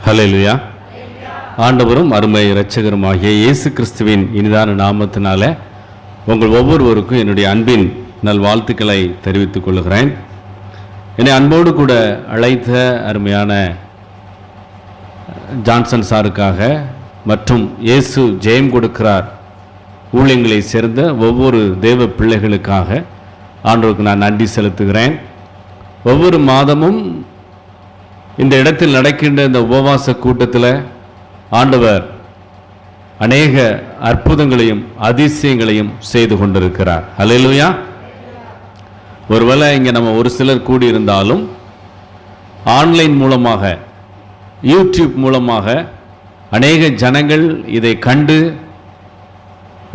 ஹல்லேலூயா. ஆண்டவரும் அருமை இரட்சகருமாகிய இயேசு கிறிஸ்துவின் இனிதான நாமத்தினால உங்கள் ஒவ்வொருவருக்கும் என்னுடைய அன்பின் நல்வாழ்த்துக்களை தெரிவித்துக் கொள்கிறேன். என்னை அன்போடு கூட அழைத்த அருமையான ஜான்சன் சாருக்காக மற்றும் இயேசு ஜெயம் கொடுக்கிறார் ஊழியங்களை சேர்ந்த ஒவ்வொரு தேவ பிள்ளைகளுக்காக ஆண்டவருக்கு நான் நன்றி செலுத்துகிறேன். ஒவ்வொரு மாதமும் இந்த இடத்தில் நடக்கின்ற இந்த உபவாச கூட்டத்தில் ஆண்டவர் அநேக அற்புதங்களையும் அதிசயங்களையும் செய்து கொண்டிருக்கிறார். ஹல்லேலூயா. ஒருவேளை இங்கே நம்ம ஒரு சிலர் கூடியிருந்தாலும் ஆன்லைன் மூலமாக யூடியூப் மூலமாக அநேக ஜனங்கள் இதை கண்டு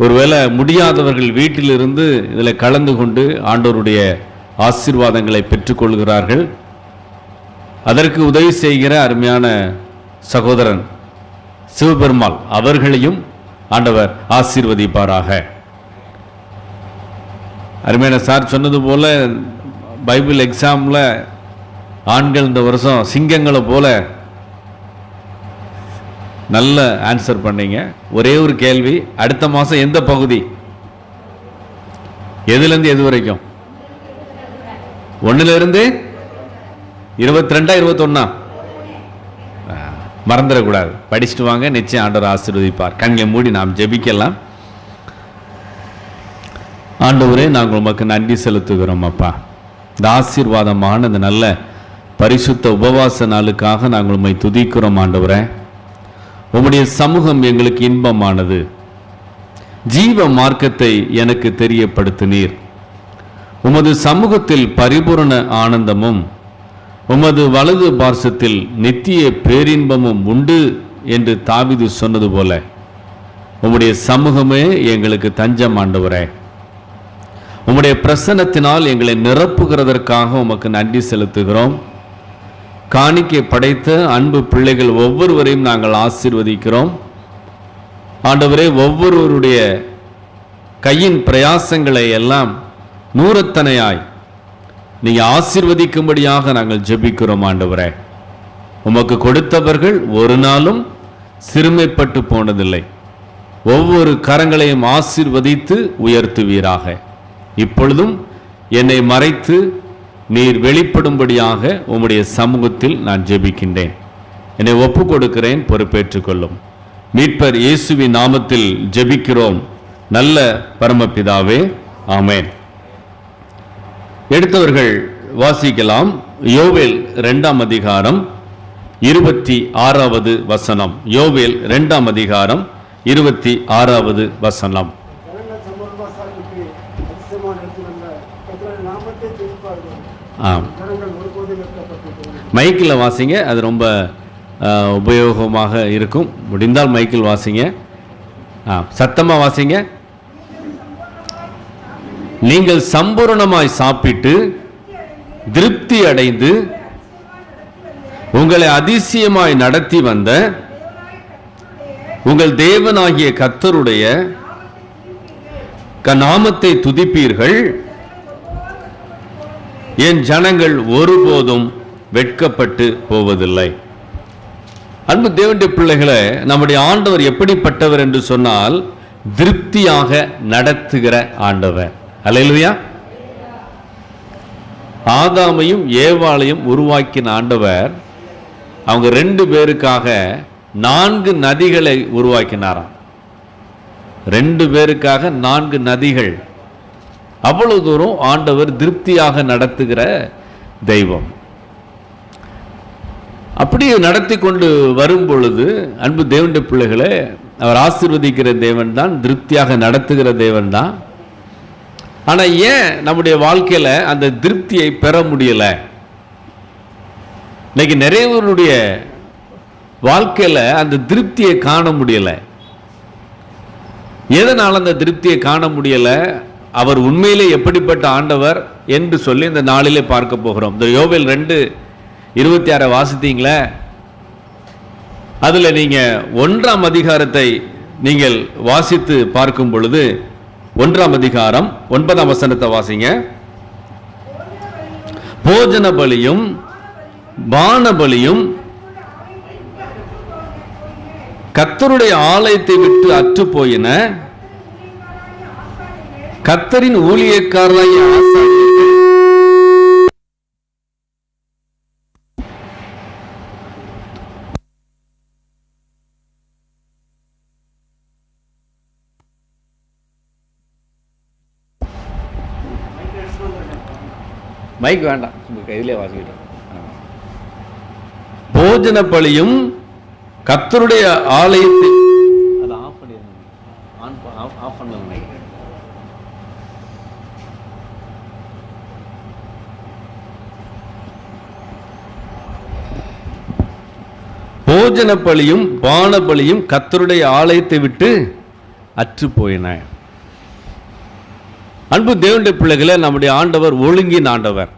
ஒருவேளை முடியாதவர்கள் வீட்டிலிருந்து இதில் கலந்து கொண்டு ஆண்டவருடைய ஆசீர்வாதங்களை பெற்றுக்கொள்கிறார்கள். அதற்கு உதவி செய்கிற அருமையான சகோதரன் சிவபெருமாள் அவர்களையும் ஆண்டவர் ஆசீர்வதிப்பாராக. அருமையான சார் சொன்னது போல பைபிள் எக்ஸாமில் ஆண்கள் இந்த வருஷம் சிங்கங்களை போல நல்ல ஆன்சர் பண்ணீங்க. ஒரே ஒரு கேள்வி, அடுத்த மாதம் எந்த பகுதி, எதுலேருந்து எது வரைக்கும்? 1லிருந்து 22 21 மறந்துடக்கூடாது. படிச்சுட்டு வாங்க, நிச்சயம் ஆண்டவர் ஆசீர்வதிப்பார். கண்களை மூடி நாம் ஜெபிக்கலாம். ஆண்டவரே, நாங்கள் உமக்கு நன்றி செலுத்துகிறோம் அப்பா. இந்த ஆசீர்வாதமான இந்த நல்ல பரிசுத்த உபவாச நாளுக்காக நாங்கள் உம்மை துதிக்கிறோம் ஆண்டவரே. உம்முடைய சமூகம் எங்களுக்கு இன்பமானது. ஜீவ மார்க்கத்தை எனக்கு தெரியப்படுத்தினீர். உமது சமூகத்தில் பரிபூரண ஆனந்தமும் உமது வலது பார்சத்தில் நித்திய பேரின்பமும் உண்டு என்று தாவீது சொன்னது போல உம்முடைய சமூகமே எங்களுக்கு தஞ்சம் ஆண்டவரே. உம்முடைய பிரசன்னத்தினால் எங்களை நிரப்புகிறதற்காக உமக்கு நன்றி செலுத்துகிறோம். காணிக்கை படைத்த அன்பு பிள்ளைகள் ஒவ்வொருவரையும் நாங்கள் ஆசீர்வதிக்கிறோம் ஆண்டவரே. ஒவ்வொருவருடைய கையின் பிரயாசங்களை எல்லாம் நூறத்தனையாய் நீங்கள் ஆசீர்வதிக்கும்படியாக நாங்கள் ஜெபிக்கிறோம் ஆண்டவரே. உமக்கு கொடுத்தவர்கள் ஒரு நாளும் சிறுமைப்பட்டு போனதில்லை. ஒவ்வொரு கரங்களையும் ஆசீர்வதித்து உயர்த்துவீராக. இப்பொழுதும் என்னை மறைத்து நீர் வெளிப்படும்படியாக உம்முடைய சமூகத்தில் நான் ஜெபிக்கின்றேன். என்னை ஒப்பு கொடுக்கிறேன், பொறுப்பேற்றுக்கொள்ளும். மீட்பர் இயேசுவின் நாமத்தில் ஜெபிக்கிறோம் நல்ல பரமபிதாவே, ஆமென். எடுத்தவர்கள் வாசிக்கலாம். யோவேல் 2ஆம் அதிகாரம் 26வது வசனம். யோவேல் 2ஆம் அதிகாரம் 26வது வசனம். மைக்கில் வாசிங்க, அது ரொம்ப உபயோகமாக இருக்கும். முடிந்தால் மைக்கில் வாசிங்க. சத்தமாக வாசிங்க. நீங்கள் சம்பூரணமாய் சாப்பிட்டு திருப்தி அடைந்து உங்களை அதிசயமாய் நடத்தி வந்த உங்கள் தேவனாகிய கர்த்தருடைய நாமத்தை துதிப்பீர்கள். என் ஜனங்கள் ஒருபோதும் வெட்கப்பட்டு போவதில்லை. அன்பு தேவனுடைய பிள்ளைகளை, நம்முடைய ஆண்டவர் எப்படிப்பட்டவர் என்று சொன்னால் திருப்தியாக நடத்துகிற ஆண்டவர். அல்லேலூயா. ஆதாமையும் ஏவாளையும் உருவாக்கின ஆண்டவர் அவங்க 2 பேருக்காக 4 நதிகளை உருவாக்கினாராம். 2 பேருக்காக 4 நதிகள். அவ்வளவு தூரம் ஆண்டவர் திருப்தியாக நடத்துகிற தெய்வம். அப்படியே நடத்தி கொண்டு வரும் பொழுது அன்பு தேவனுடைய பிள்ளைகளே, அவர் ஆசீர்வதிக்கிற தேவன் தான், திருப்தியாக நடத்துகிற தேவன் தான். ஆனால் ஏன் நம்முடைய வாழ்க்கையில் அந்த திருப்தியை பெற முடியல? இன்னைக்கு நிறையவருடைய வாழ்க்கையில் அந்த திருப்தியை காண முடியலை. எதனால் அந்த திருப்தியை காண முடியலை? அவர் உண்மையிலே எப்படிப்பட்ட ஆண்டவர் என்று சொல்லி இந்த நாளிலே பார்க்க போகிறோம். இந்த யோவேல் 2:26 வாசித்தீங்களே, அதில் நீங்கள் 1ஆம் அதிகாரத்தை நீங்கள் வாசித்து பார்க்கும் பொழுது 1ஆம் அதிகாரம் 9ஆம் வசனத்தை வாசிங்க. போஜன பலியும் பான பலியும் கர்த்தருடைய ஆலயத்தை விட்டு அற்று போயின கர்த்தரின் ஊழியக்காரராகிய ஆசாரியர்கள் மைக் வேண்டாம், கையிலே வாசிக்கிட்டோம். போஜன பலியும் கர்த்தருடைய ஆலயத்தை அதை ஆஃப் பண்ண போஜன பலியும் பான பலியும் கர்த்தருடைய ஆலயத்தை விட்டு அற்று போயின. அன்பு தேவனுடைய பிள்ளைகளை, நம்முடைய ஆண்டவர் ஒழுங்கின் ஆண்டவர்.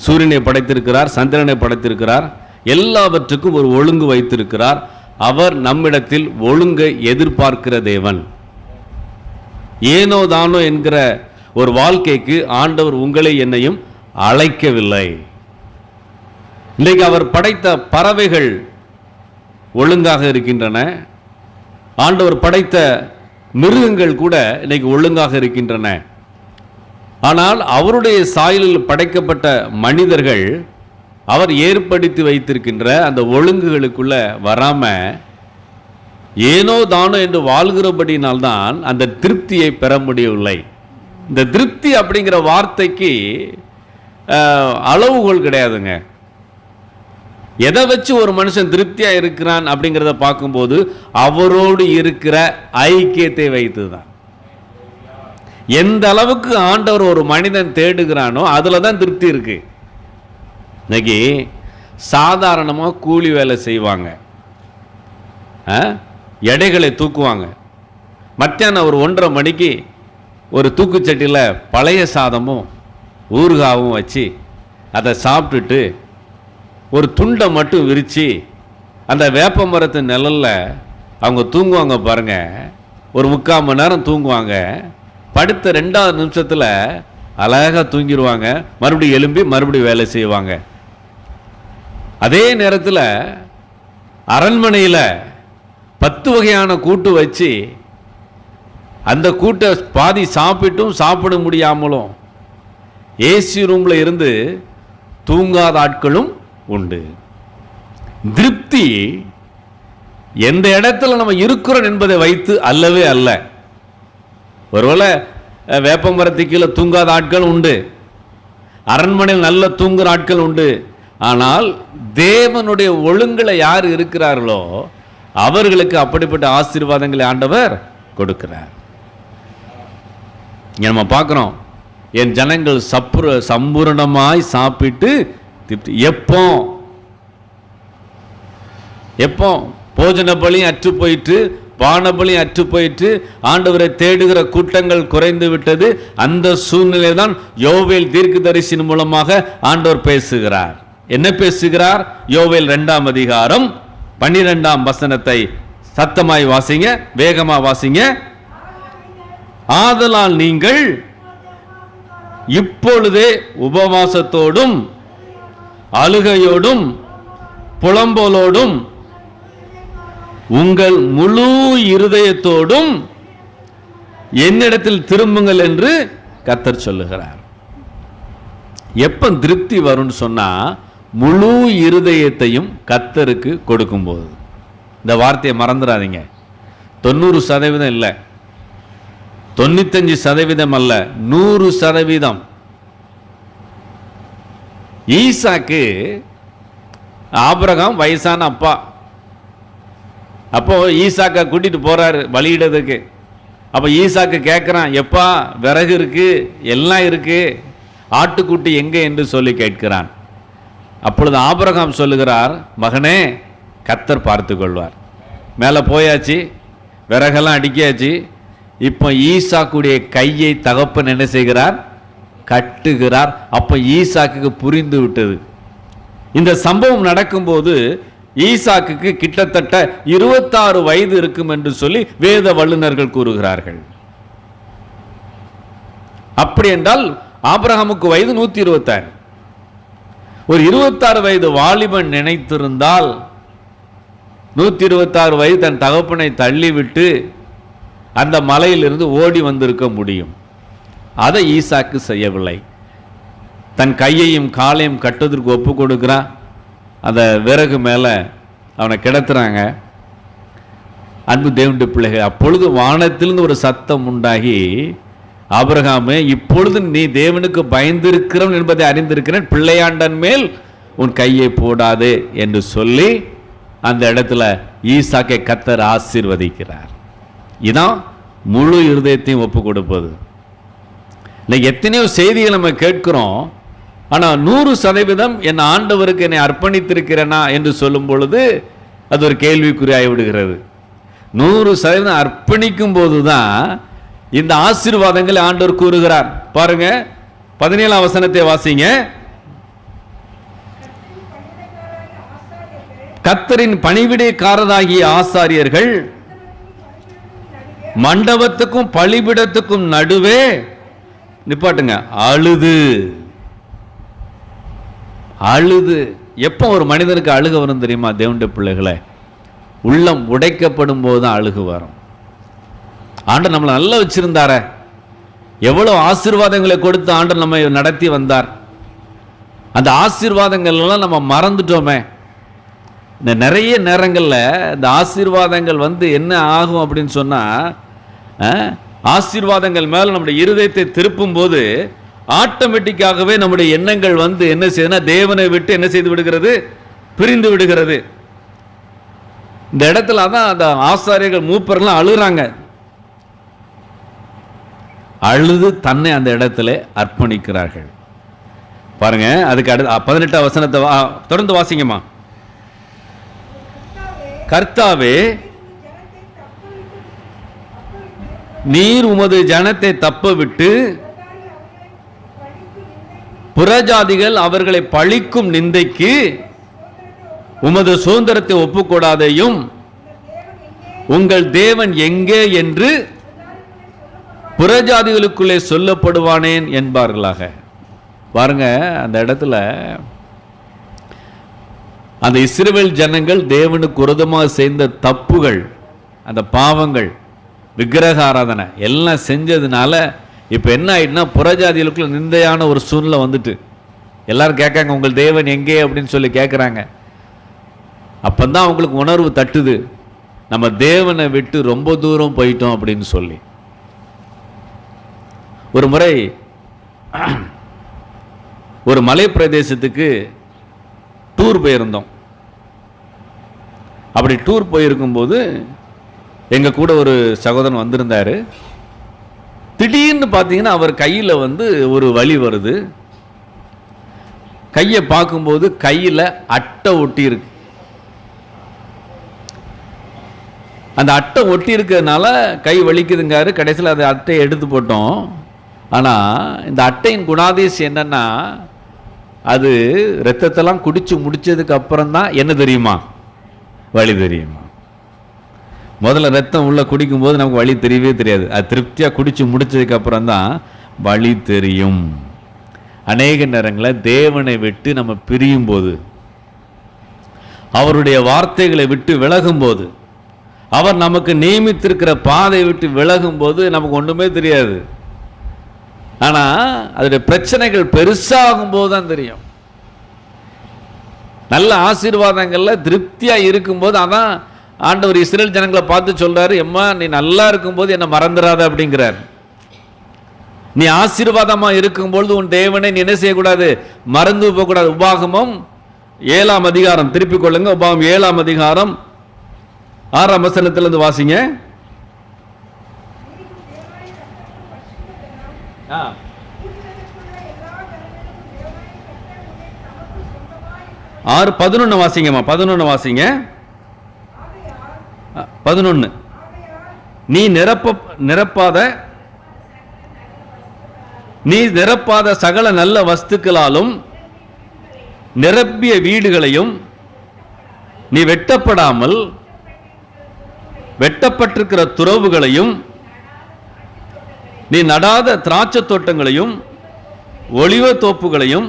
சூரியனை படைத்திருக்கிறார், சந்திரனை படைத்திருக்கிறார், எல்லாவற்றுக்கும் ஒரு ஒழுங்கு வைத்திருக்கிறார். அவர் நம்மிடத்தில் ஒழுங்கை எதிர்பார்க்கிற தேவன். ஏனோ தானோ என்கிற ஒரு வாழ்க்கைக்கு ஆண்டவர் உங்களை என்னையும் அழைக்கவில்லை. இன்றைக்கு அவர் படைத்த பறவைகள் ஒழுங்காக இருக்கின்றன. ஆண்டவர் படைத்த மிருகங்கள் கூட இன்னைக்கு ஒழுங்காக இருக்கின்றன. ஆனால் அவருடைய சாயலில் படைக்கப்பட்ட மனிதர்கள் அவர் ஏற்படுத்தி வைத்திருக்கின்ற அந்த ஒழுங்குகளுக்குள்ள வராம ஏனோ தானோ என்று வாழ்கிறபடினால்தான் அந்த திருப்தியை பெற முடியவில்லை. இந்த திருப்தி அப்படிங்கிற வார்த்தைக்கு அளவுகோல் கிடையாதுங்க. எதை வச்சு ஒரு மனுஷன் திருப்தியா இருக்கிறான் அப்படிங்கிறத பார்க்கும்போது அவரோடு இருக்கிற ஐக்கியத்தை வைத்துதான். எந்த அளவுக்கு ஆண்டவர் ஒரு மனிதன் தேடுகிறானோ அதுல தான் திருப்தி இருக்கு. இன்னைக்கு சாதாரணமாக கூலி வேலை செய்வாங்க, எடைகளை தூக்குவாங்க. மத்தியானம் ஒரு 1:30 மணிக்கு ஒரு தூக்குச்சட்டியில் பழைய சாதமும் ஊறுகாவும் வச்சு அதை சாப்பிட்டுட்டு ஒரு துண்டை மட்டும் விரித்து அந்த வேப்ப மரத்து நிழல்ல அவங்க தூங்குவாங்க பாருங்க. ஒரு 3/4 மணி நேரம் தூங்குவாங்க. படுத்த 2வது நிமிஷத்தில் அழகாக தூங்கிடுவாங்க. மறுபடியும் எழும்பி மறுபடியும் வேலை செய்வாங்க. அதே நேரத்தில் அரண்மனையில் 10 வகையான கூட்டு வச்சு அந்த கூட்டை பாதி சாப்பிட்டும் சாப்பிட முடியாமலும் ஏசி ரூமில் இருந்து தூங்காத ஆட்களும் உண்டு. திருப்தி எந்த இடத்துல நம்ம இருக்கிறோம் என்பதை வைத்து அல்லவே அல்ல. ஒருவேளை வேப்பமரத்து கீழே தூங்காத ஆட்கள் உண்டு, அரண்மனையில் நல்ல தூங்குற ஆட்கள் உண்டு. ஆனால் தேவனுடைய ஒழுங்குல யார் இருக்கிறார்களோ அவர்களுக்கு அப்படிப்பட்ட ஆசீர்வாதங்களை ஆண்டவர் கொடுக்கிறார். நம்ம பார்க்கிறோம், என் ஜனங்கள் சம்பூரணமாய் சாப்பிட்டு எப்போ போஜன பலியும் அற்று போயிட்டு பானபலியும் அற்று போயிட்டு ஆண்டவரை தேடுகிற கூட்டங்கள் குறைந்து விட்டது. அந்த சூழ்நிலை தான் யோவேல் தீர்க்கதரிசியின் மூலமாக ஆண்டவர் பேசுகிறார். என்ன பேசுகிறார்? யோவேல் 2ஆம் அதிகாரம் 12ஆம் வசனத்தை சத்தமாய் வாசிங்க, வேகமா வாசிங்க. ஆதலால் நீங்கள் இப்பொழுதே உபவாசத்தோடும் அழுகையோடும் புலம்போலோடும் உங்கள் முழு இருதயத்தோடும் என்னிடத்தில் திரும்புங்கள் என்று கர்த்தர் சொல்லுகிறார். எப்ப திருப்தி வரும்னு சொன்னா முழு இருதயத்தையும் கர்த்தருக்கு கொடுக்கும்போது. இந்த வார்த்தையை மறந்துடாதீங்க. 90% இல்லை, 95% அல்ல, 100%. ஈசாக்கு ஆபிரகாம் வயசான அப்பா. அப்போ ஈசாக்கை கூட்டிட்டு போறாரு பலியிடதுக்கு. அப்ப ஈசாக்கு கேட்கிறான், எப்பா விறகு இருக்கு, எல்லாம் இருக்கு, ஆட்டுக்குட்டி எங்க என்று சொல்லி கேட்கிறான். அப்பொழுது ஆபிரகாம் சொல்லுகிறார், மகனே கர்த்தர் பார்த்து கொள்வார். மேலே போயாச்சு, விறகெல்லாம் அடிக்காச்சு. இப்போ ஈசாக்குடைய கையை தகப்பன் என்ன செய்கிறார்? கட்டுகிறார். அப்போ ஈசாக்கு புரிந்து விட்டது. இந்த சம்பவம் நடக்கும்போது ஈசாக்கு கிட்டத்தட்ட 26 வயது இருக்கும் என்று சொல்லி வேத வல்லுநர்கள் கூறுகிறார்கள். அப்படி என்றால் ஆபிரகாமுக்கு வயது 126. ஒரு 26 வயது வாலிபன் நினைத்திருந்தால் 126 வயது தன் தகப்பனை தள்ளிவிட்டு அந்த மலையிலிருந்து ஓடி வந்திருக்க முடியும். அதை ஈசாக்கு செய்யவில்லை. தன் கையையும் காலையும் கட்டுவதற்கு ஒப்பு கொடுக்குறான். அந்த விறகு மேலே அவனை கிடத்துறாங்க. அன்பு தேவனுடைய பிள்ளைகள், அப்பொழுது வானத்திலிருந்து ஒரு சத்தம் உண்டாகி, ஆபிரகாமே, இப்பொழுது நீ தேவனுக்கு பயந்திருக்கிறவன் என்பதை அறிந்திருக்கிறேன், பிள்ளையாண்டன் மேல் உன் கையை போடாது என்று சொல்லி அந்த இடத்துல ஈசாக்கை கர்த்தர் ஆசீர்வதிக்கிறார். இதான் முழு இருதயத்தையும் ஒப்பு கொடுப்பது. இல்லை, எத்தனையோ செய்திகள் நம்ம கேட்கிறோம். ஆனால் 100% என் ஆண்டவருக்கு என்னை அர்ப்பணித்திருக்கிறேனா என்று சொல்லும் பொழுது அது ஒரு கேள்விக்குறியாகி விடுகிறது. 100% அர்ப்பணிக்கும் போது தான் இந்த ஆசீர்வாதங்களை ஆண்டவர் கூறுகிறார். பாருங்க, 17ஆம் வசனத்தை வாசிங்க. கர்த்தரின் பணிவிடைக்காரராகிய ஆசாரியர்கள் மண்டபத்துக்கும் பலிபீடத்துக்கும் நடுவே நிப்பாட்டுங்க, அழுது அழுது. எப்போ ஒரு மனிதனுக்கு அழுக வரும் தெரியுமா தேவனுடைய பிள்ளைகளை? உள்ளம் உடைக்கப்படும் போது தான் அழுகு வரும். ஆண்டவர் நம்மளை நல்லா வச்சிருந்தார, எவ்வளவு ஆசீர்வாதங்களை கொடுத்து ஆண்டவர் நம்ம நடத்தி வந்தார். அந்த ஆசீர்வாதங்கள் எல்லாம் நம்ம மறந்துட்டோமே. இந்த நிறைய நேரங்களில் இந்த ஆசீர்வாதங்கள் என்ன ஆகும் அப்படின்னு சொன்னால், ஆசீர்வாதங்கள் மேலே நம்முடைய இருதயத்தை திருப்பும் போது ஆட்டோமேட்டிக்காகவே நம்முடைய எண்ணங்கள் என்ன செய்யுதுன்னா, தேவனை விட்டு என்ன செய்து விடுகிறது? பிரிந்து விடுகிறது. இந்த இடத்துல தான் அந்த ஆசாரியர்கள் மூப்பர்லாம் அழுகிறாங்க. அழுது தன்னை அந்த இடத்துல அர்ப்பணிக்கிறார்கள். பாருங்க, அதுக்கு அடுத்து 18ஆம் வசனத்தை தொடர்ந்து வாசிங்கம்மா. கர்த்தாவே, நீர் உமது ஜனத்தை தப்ப விட்டு புறஜாதிகள் அவர்களை பழிக்கும் நிந்தைக்கு உமது சுதந்திரத்தை ஒப்புக்கொடாதையும் உங்கள் தேவன் எங்கே என்று புறஜாதிகளுக்குள்ளே சொல்லப்படுவானேன் என்பார்களாக. பாருங்க, அந்த இடத்துல அந்த இஸ்ரவேல் ஜனங்கள் தேவனுக்கு விரோதமாக செய்த தப்புகள், அந்த பாவங்கள், விக்கிரக ஆராதனை எல்லாம் செஞ்சதுனால இப்போ என்ன ஆயிடுனா, புறஜாதிகளுக்குள்ள நிந்தையான ஒரு சூழ்நிலை வந்துட்டு எல்லாரும் கேட்காங்க, உங்கள் தேவன் எங்கே அப்படின்னு சொல்லி கேட்குறாங்க. அப்பந்தான் அவங்களுக்கு உணர்வு தட்டுது, நம்ம தேவனை விட்டு ரொம்ப தூரம் போயிட்டோம் அப்படின்னு சொல்லி. ஒரு முறை ஒரு மலை பிரதேசத்துக்கு டூர் போயிருந்தோம். அப்படி டூர் போயிருக்கும்போது எங்கள் கூட ஒரு சகோதரன் வந்திருந்தார். திடீர்னு பார்த்தீங்கன்னா அவர் கையில் ஒரு வலி வருது. கையை பார்க்கும்போது கையில் அட்டை ஒட்டி இருக்கு. அந்த அட்டை ஒட்டி இருக்கிறதுனால கை வலிக்குதுங்காரு. கடைசியில் அந்த அட்டையை எடுத்து போட்டோம். ஆனால் இந்த அட்டையின் குணாதிசயம் என்னன்னா, அது ரத்தத்தெல்லாம் குடிச்சு முடிச்சதுக்கு அப்புறம் தான் என்ன தெரியுமா, வலி தெரியுமா. முதல்ல ரத்தம் உள்ள குடிக்கும்போது நமக்கு வலி தெரியவே தெரியாது. அது திருப்தியாக குடிச்சு முடிச்சதுக்கு அப்புறம் தான் வலி தெரியும். அநேக நேரங்களில் தேவனை விட்டு நம்ம பிரியும் போது, அவருடைய வார்த்தைகளை விட்டு விலகும் போது, அவர் நமக்கு நியமித்திருக்கிற பாதை விட்டு விலகும் போது நமக்கு ஒன்றுமே தெரியாது. ஆனால் அதோடைய பிரச்சனைகள் பெருசாகும் போது தான் தெரியும். நல்ல ஆசீர்வாதங்களில் திருப்தியாக இருக்கும்போது, அதான் ஆண்டவர் இஸ்ரேல் ஜனங்களை பார்த்து சொல்றாரு, எம்மா நீ நல்லா இருக்கும்போது என்னை மறந்துடாத அப்படிங்கிறார். நீ ஆசீர்வாதமா இருக்கும்பொழுது உன் தேவனை நீ என்ன செய்யக்கூடாது, மறந்து போகக்கூடாது. உபாகமம் 7ஆம் அதிகாரம் திருப்பிக் கொள்ளுங்க. உபாகமம் 7ஆம் அதிகாரம் 6ஆம் வசனத்திலிருந்து வாசிங்க. 6:11 வாசிங்கம்மா. 11 வாசிங்க. 11 நீ நிரப்பாத சகல நல்ல வஸ்துக்களாலும் நிரப்பிய வீடுகளையும் நீ வெட்டப்படாமல் வெட்டப்பட்டிருக்கிற துறவுகளையும் நீ நடாத திராட்சை தோட்டங்களையும் ஒலிவ தோப்புகளையும்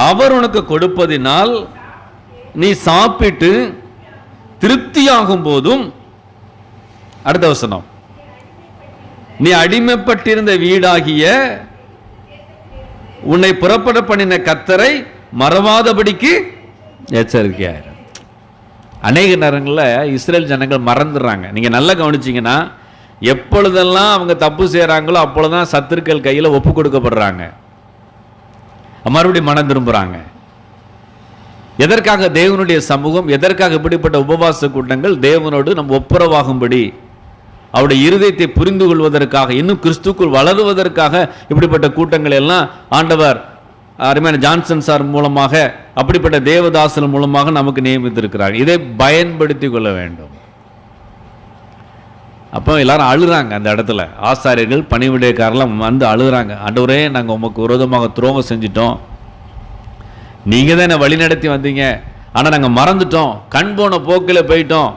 அவர் உனக்கு கொடுப்பதினால் நீ சாப்பிட்டு திருப்தியாகும் போதும், அடுத்த வசனம், நீ அடிமைப்பட்டிருந்த வீடாகிய உன்னை புறப்பட பண்ணின கர்த்தரை மறவாதபடிக்கு எச்சரிக்கையாயிரு. அநேக நேரங்களில் இஸ்ரேல் ஜனங்கள் மறந்துடுறாங்க. நீங்க நல்லா கவனிச்சீங்கன்னா, எப்பொழுதெல்லாம் அவங்க தப்பு செய்யறாங்களோ அப்பொழுதுதான் சத்துருக்கள் கையில் ஒப்பு கொடுக்கப்படுறாங்க, மறுபடியும் மனம் திரும்புறாங்க. எதற்காக தேவனுடைய சமூகம், எதற்காக இப்படிப்பட்ட உபவாச கூட்டங்கள்? தேவனோடு நம்ம ஒப்புரவாகும்படி, அவருடைய இருதயத்தை புரிந்து கொள்வதற்காக, இன்னும் கிறிஸ்துக்குள் வளருவதற்காக இப்படிப்பட்ட கூட்டங்கள் எல்லாம் ஆண்டவர் அருமையான ஜான்சன் சார் மூலமாக, அப்படிப்பட்ட தேவதாசன் மூலமாக நமக்கு நியமித்திருக்கிறார். இதை பயன்படுத்தி கொள்ள வேண்டும். அப்போ எல்லாரும் அழுறாங்க. அந்த இடத்துல ஆசாரியர்கள் பணிவிடைக்காரெல்லாம் வந்து அழுகிறாங்க. ஆண்டவரே, நாங்கள் உமக்கு விரோதமாக துரோகம் செஞ்சிட்டோம், நீங்க தான் என்னை வழி நடத்தி வந்தீங்க, ஆனால் நாங்கள் மறந்துட்டோம், கண் போன போக்கில் போயிட்டோம்.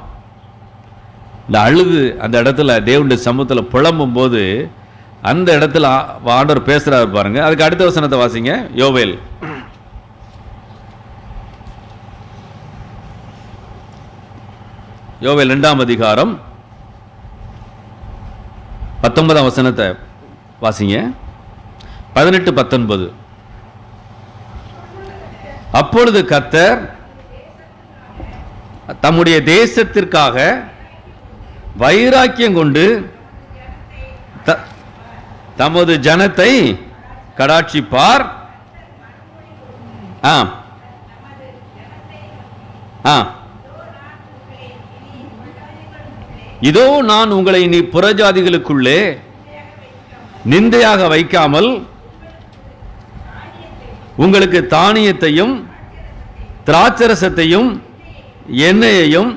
இந்த அழுது அந்த இடத்துல தேவனுடைய சமூகத்தில் புலம்பும் போது அந்த இடத்துல ஆண்டவர் பேசுறாரு பாருங்க. அதுக்கு அடுத்த வசனத்தை வாசிங்க. யோவேல் யோவேல் 2ஆம் அதிகாரம் 19ஆம் வசனத்தை வாசிங்க. 18-19. அப்பொழுது கர்த்தர் தம்முடைய தேசத்திற்காக வைராக்கியம் கொண்டு தமது ஜனத்தை கடாட்சிப்பார். இதோ நான் உங்களை இனி புறஜாதிகளுக்குள்ளே நிந்தையாக வைக்காமல் உங்களுக்கு தானியத்தையும் திராட்சரசத்தையும் எண்ணெயையும்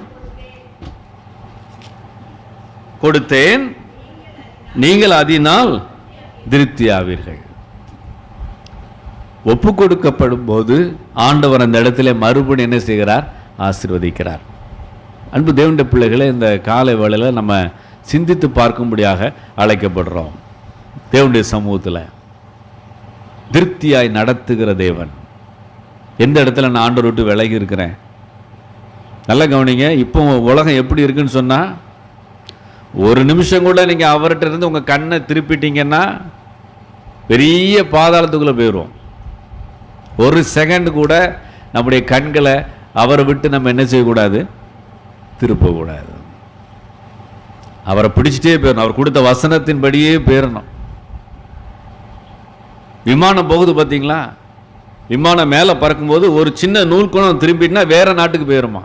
கொடுத்தேன், நீங்கள் அதனால் திருப்தியாவீர்கள். ஒப்பு கொடுக்கப்படும் போது ஆண்டவர் அந்த இடத்துல மறுபடியும் என்ன செய்கிறார்? ஆசீர்வதிக்கிறார். அன்பு தேவனுடைய பிள்ளைகளை, இந்த காலை வேளையில் நம்ம சிந்தித்து பார்க்கும்படியாக அழைக்கப்படுறோம். தேவனுடைய சமூகத்தில் திருப்தியாய் நடத்துகிற தேவன். எந்த இடத்துல நான் ஆண்டவர் விட்டு விலகி இருக்கிறேன்? நல்லா கவனிங்க. இப்போ உலகம் எப்படி இருக்குன்னு சொன்னால், ஒரு நிமிஷம் கூட நீங்கள் அவர்கிட்ட இருந்து உங்கள் கண்ணை திருப்பிட்டீங்கன்னா பெரிய பாதாளத்துக்குள்ளே போயிடுவோம். ஒரு செகண்ட் கூட நம்முடைய கண்களை அவரை விட்டு நம்ம என்ன செய்யக்கூடாது? திருப்பக்கூடாது. அவரை பிடிச்சிட்டே போயிடணும். அவர் கொடுத்த வசனத்தின்படியே போயிடணும். விமானம் போகுது பார்த்தீங்களா? விமானம் மேலே பறக்கும்போது ஒரு சின்ன நூல் கோணம் திரும்பிட்டுனா வேற நாட்டுக்கு போயிடுமா?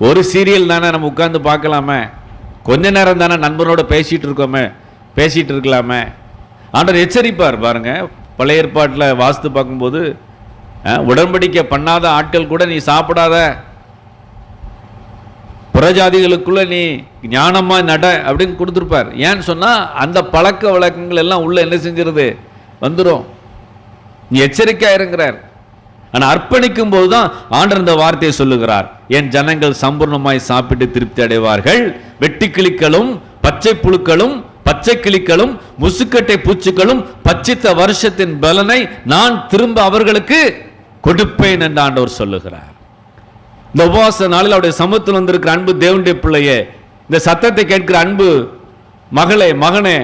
ஒரு சீரியல் தானே நம்ம உட்கார்ந்து பார்க்கலாமே, கொஞ்ச நேரம் தானே நண்பனோட பேசிட்டு இருக்கலாமே. ஆண்டவர் எச்சரிப்பார் பாருங்க. பழைய ஏற்பாட்டில் வாஸ்து பார்க்கும்போது, உடன்படிக்கை பண்ணாத ஆட்கள் கூட நீ சாப்பிடாத, புறஜாதிகளுக்குள்ள நீ ஞானமா நட அப்படின்னு கொடுத்துருப்பார். ஏன்னு சொன்னா அந்த பழக்க வழக்கங்கள் எல்லாம் உள்ள என்ன செஞ்சிருது? வந்துடும். நீ எச்சரிக்கையா இருக்கிறார். ஆனால் அர்ப்பணிக்கும் போதுதான் ஆண்டவர் இந்த வார்த்தையை சொல்லுகிறார், என் ஜனங்கள் சம்பூர்ணமாய் சாப்பிட்டு திருப்தி அடைவார்கள், வெட்டி கிளிகளும் பச்சை புழுக்களும் பச்சை கிளிகளும் முசுக்கட்டை பூச்சிகளும் பச்சித்த வருஷத்தின் பலனை நான் திரும்ப அவர்களுக்கு கொடுப்பேன் என்று ஆண்டவர் சொல்லுகிறார். இந்த உபவாச நாளில் அவருடைய சமூகத்தில் வந்திருக்கிற அன்பு தேவனுடைய பிள்ளையே, இந்த சத்தத்தை கேட்கிற அன்பு மகளே மகனே,